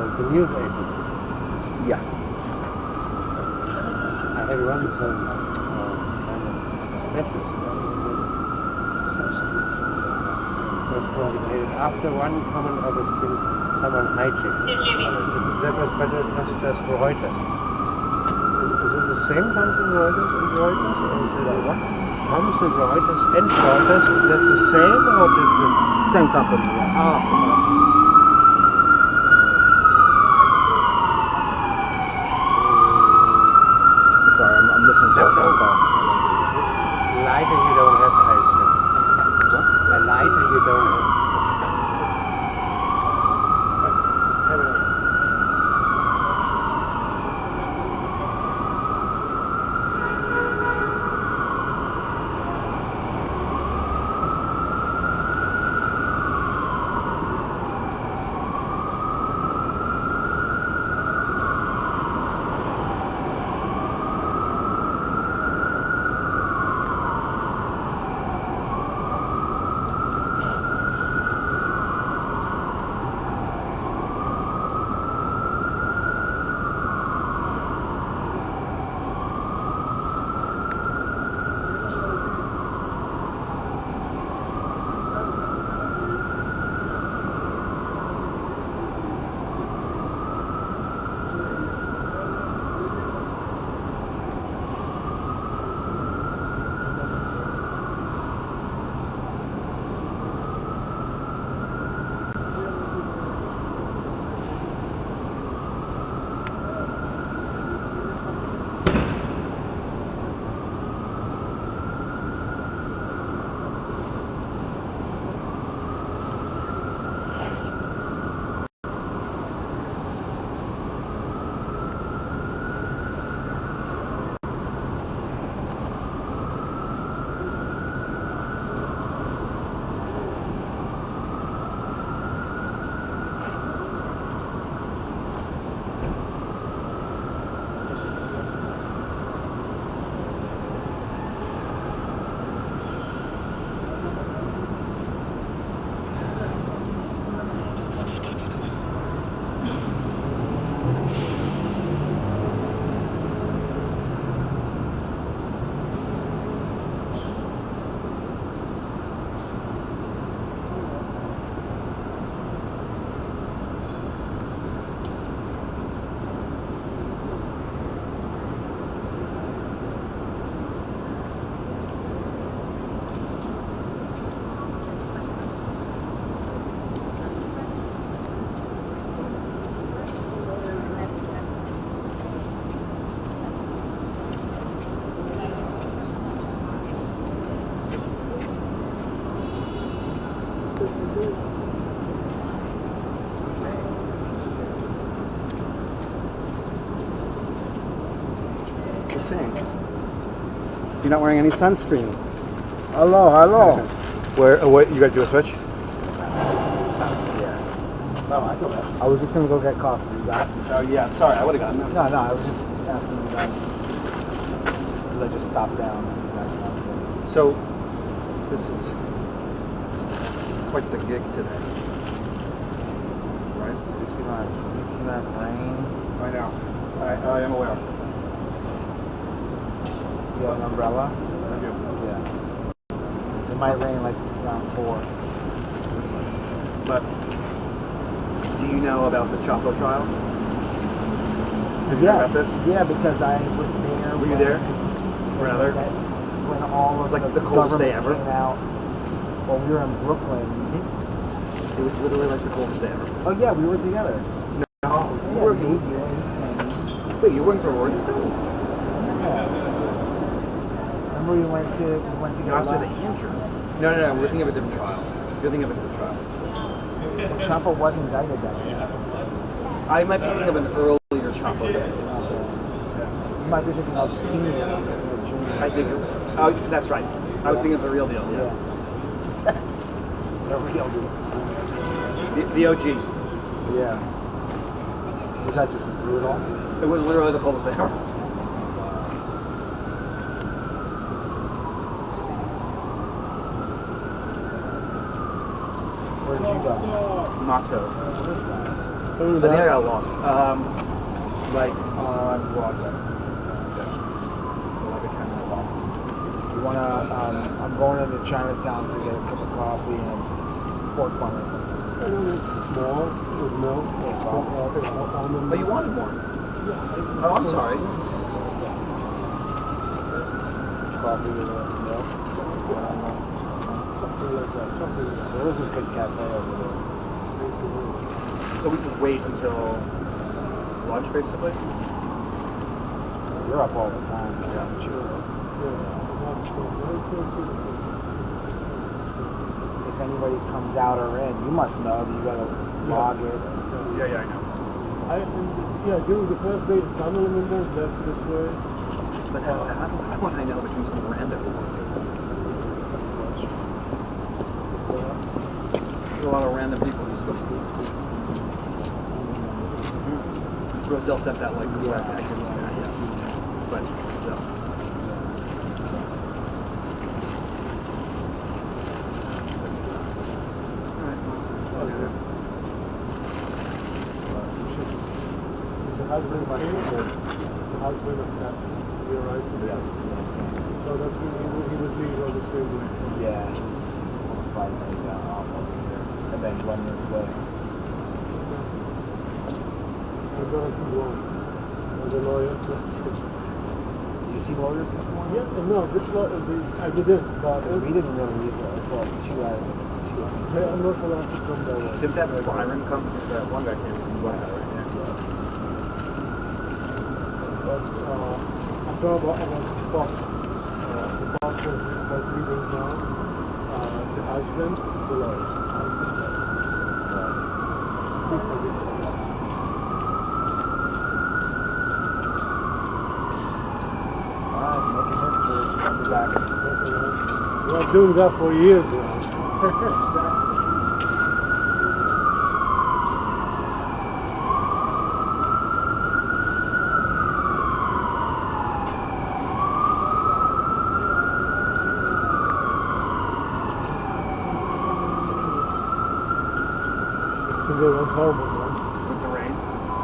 The news agency. Yeah. I had run some kind of messages. Was coordinated. After one comment of it's been someone hijacked. That was better just for Reuters. Is it the same Thomson Reuters and Reuters? Or is it what? Thomson Reuters and Reuters, is that the same or different? Same company, yeah. Oh. Sorry, I'm listening to a phone call. Lighter you don't have ice cream. What? A lighter you don't have. Have a nice. You're not wearing any sunscreen. Hello. Where? What? You got to do a switch? Yeah. No, I know that. I was just gonna go get coffee. You got it? Oh yeah. Sorry, I would have gotten it. No, I was just asking you guys. I just stopped down. So, this is quite the gig today, right? You see that rain? I know. I am aware. You have an umbrella? I do. Yeah. It might rain like around 4. But do you know about the Chapo trial? Have you heard about this? Yeah, because I was there. Were you there? Rather? When all of like the the coldest day government ever? came out. Well, we were in Brooklyn. It was literally like the coldest day ever. Oh yeah, we were together. No, Yeah, you were. me, you, insane. Wait, you weren't for Reuters then? Remember we went to get After the lunch? Andrew. No, we're thinking of a different trial. You're thinking of a different trial. Well, Chapo was indicted that day. I might be thinking of an earlier Chapo day. You might be thinking of senior. I think. Oh, that's right. I was thinking of the real deal. Yeah. The real deal. The OG. Yeah. Was that just brutal? It was literally the coldest day ever. Where'd you go? Motto. I think I got lost. Like on Broadway. Like a 10-minute walk. You wanna? I'm going into Chinatown to get a cup of coffee and pork bun or something. Small, with milk. Oh, you wanted more? Oh, I'm sorry. Coffee with milk. Something like that. Something like that. There is a good cafe over there. So we just wait until lunch, basically? You're up all the time. Yeah. If anybody comes out or in, you must know that you gotta log it. Yeah, I know. During the first day, the family members left this way. But how would I know between some random ones? There's a lot of random people who spoke to. Roselle sent that like correct. I couldn't see that yet. But still. Husband of Cassie. You're right? Yes. So that's when he would leave on the same way. Yeah. Probably take that off over here. And then run this way. I'm going to go as a lawyer. Did you see lawyers this morning? Yeah, no, this lawyer, I didn't. But we didn't really either. It's like 2 hours. I'm not allowed to come that way. Didn't that Byron come? That one guy came from Black right? But I'm talking about the box. The box was leaving now. The husband, the lawyer. Making history. Coming back. We're doing that for years now. With the rain.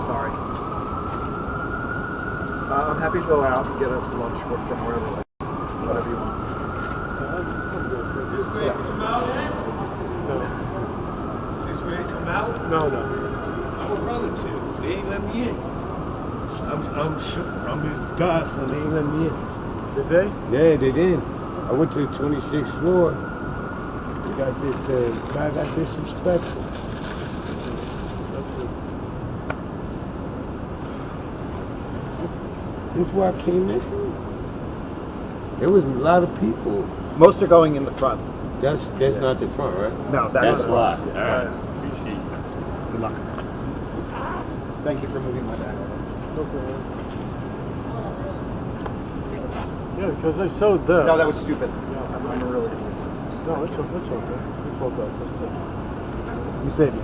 Sorry. I'm happy to go out and get us lunch from wherever, whatever you want. This way come out? No. This way come out? No. I'm a relative. They ain't let me in. I'm his godson. They ain't let me in. Did they? Yeah, they did. I went to the 26th floor. They got this guy got disrespectful. This is where I came in from. There was a lot of people. Most are going in the front. That's not the front, right? No, that's why. All right. Appreciate it. Good luck. Thank you for moving my bag. Okay. Yeah, because I saw that. No, that was stupid. I'm a really idiot. No, it's okay. You spoke up. That's okay. You saved me.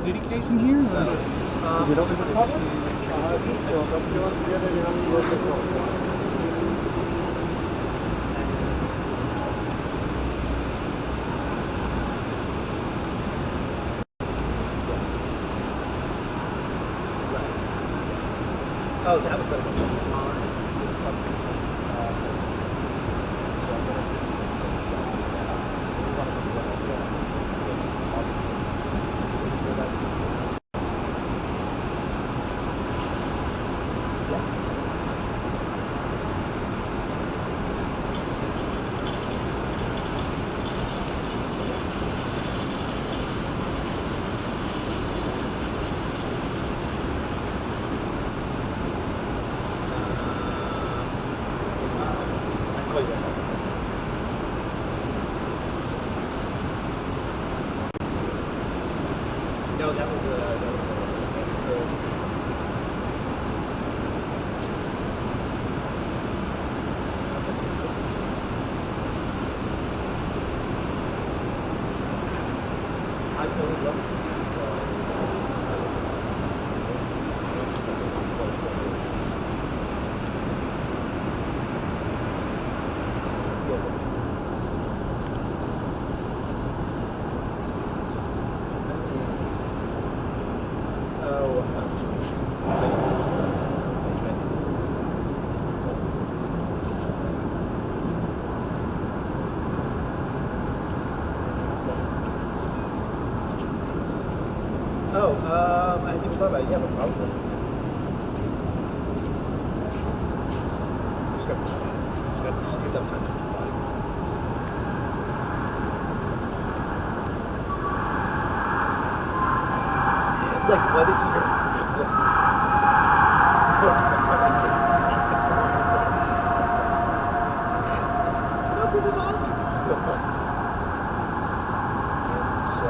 the Diddy case in here? No. You don't need to cover? Oh, that was better. No, that was I always love this. I didn't even thought about it. Yeah, but probably. Just give them time to bodies. Like, what is your... No, for the bodies. So...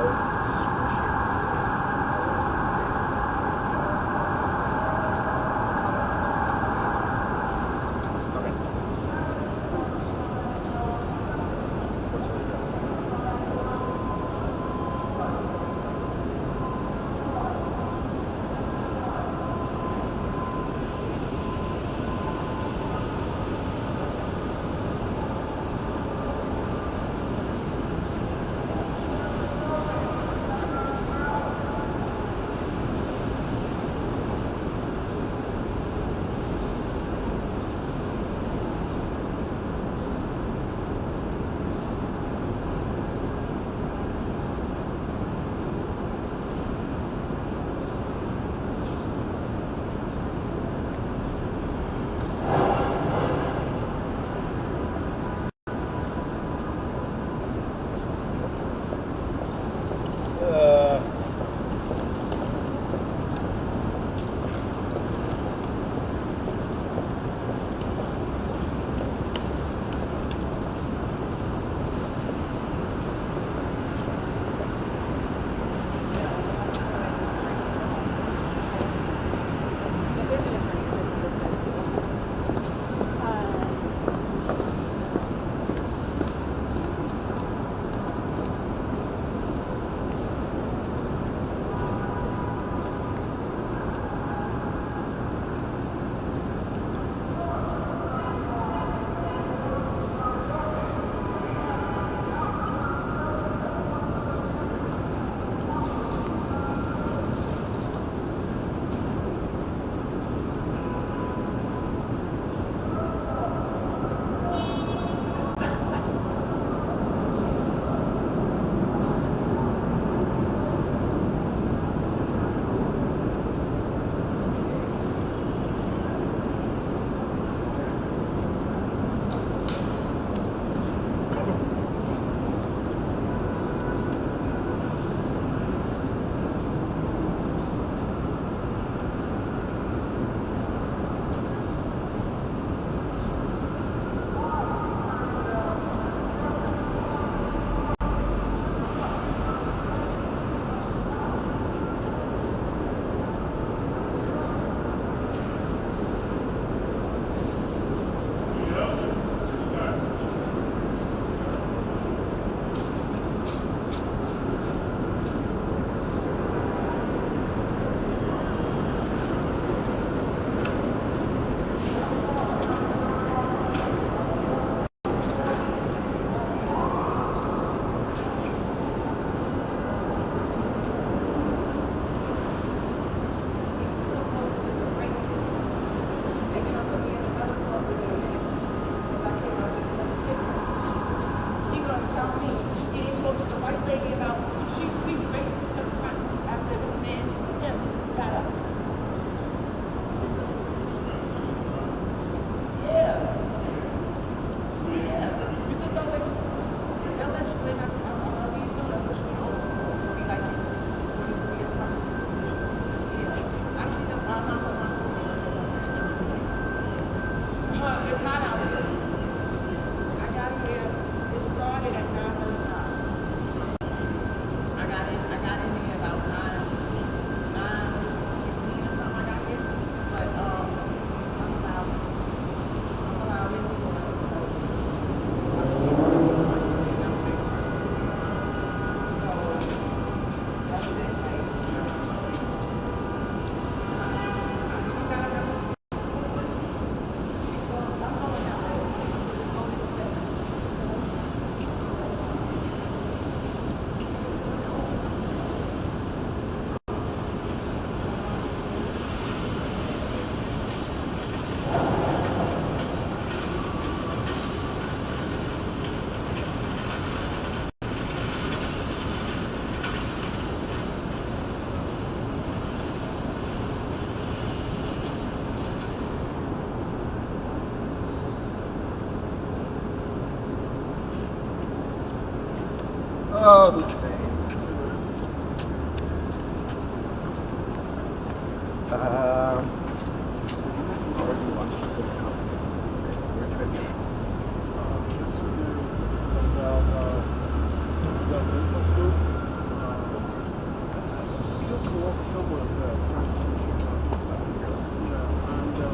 about the same.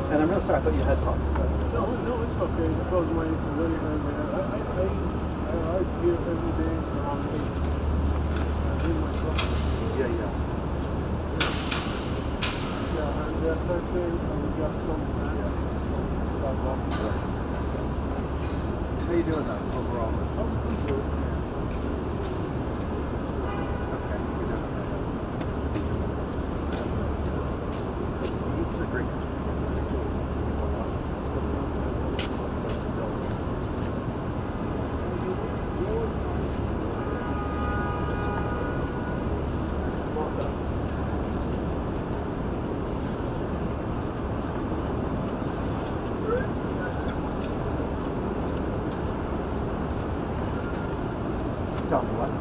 And I'm really sorry, I thought you had talked about it. No, it's okay. Because when I hear every day around 8. I hear myself. Yeah. Yeah, and first day we got some snacks. Start walking. How you doing though, overall? Oh, pretty good. Okay. This is a great country. It's a lot. Tell me what?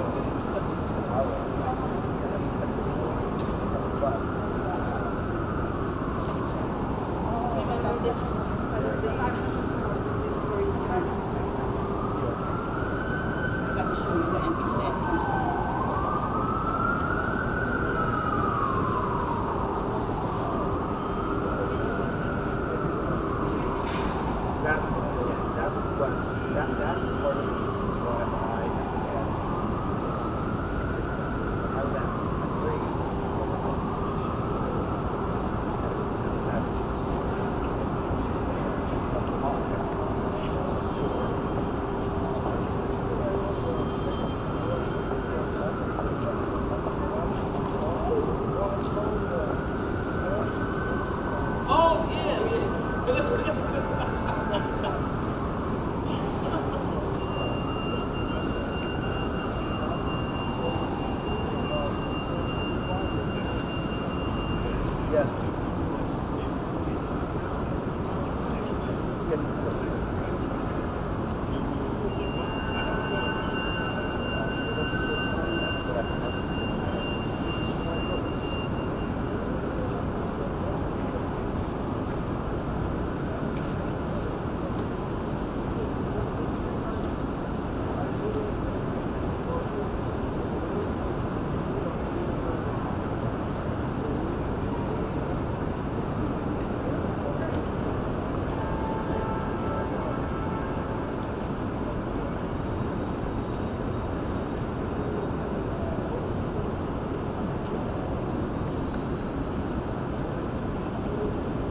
but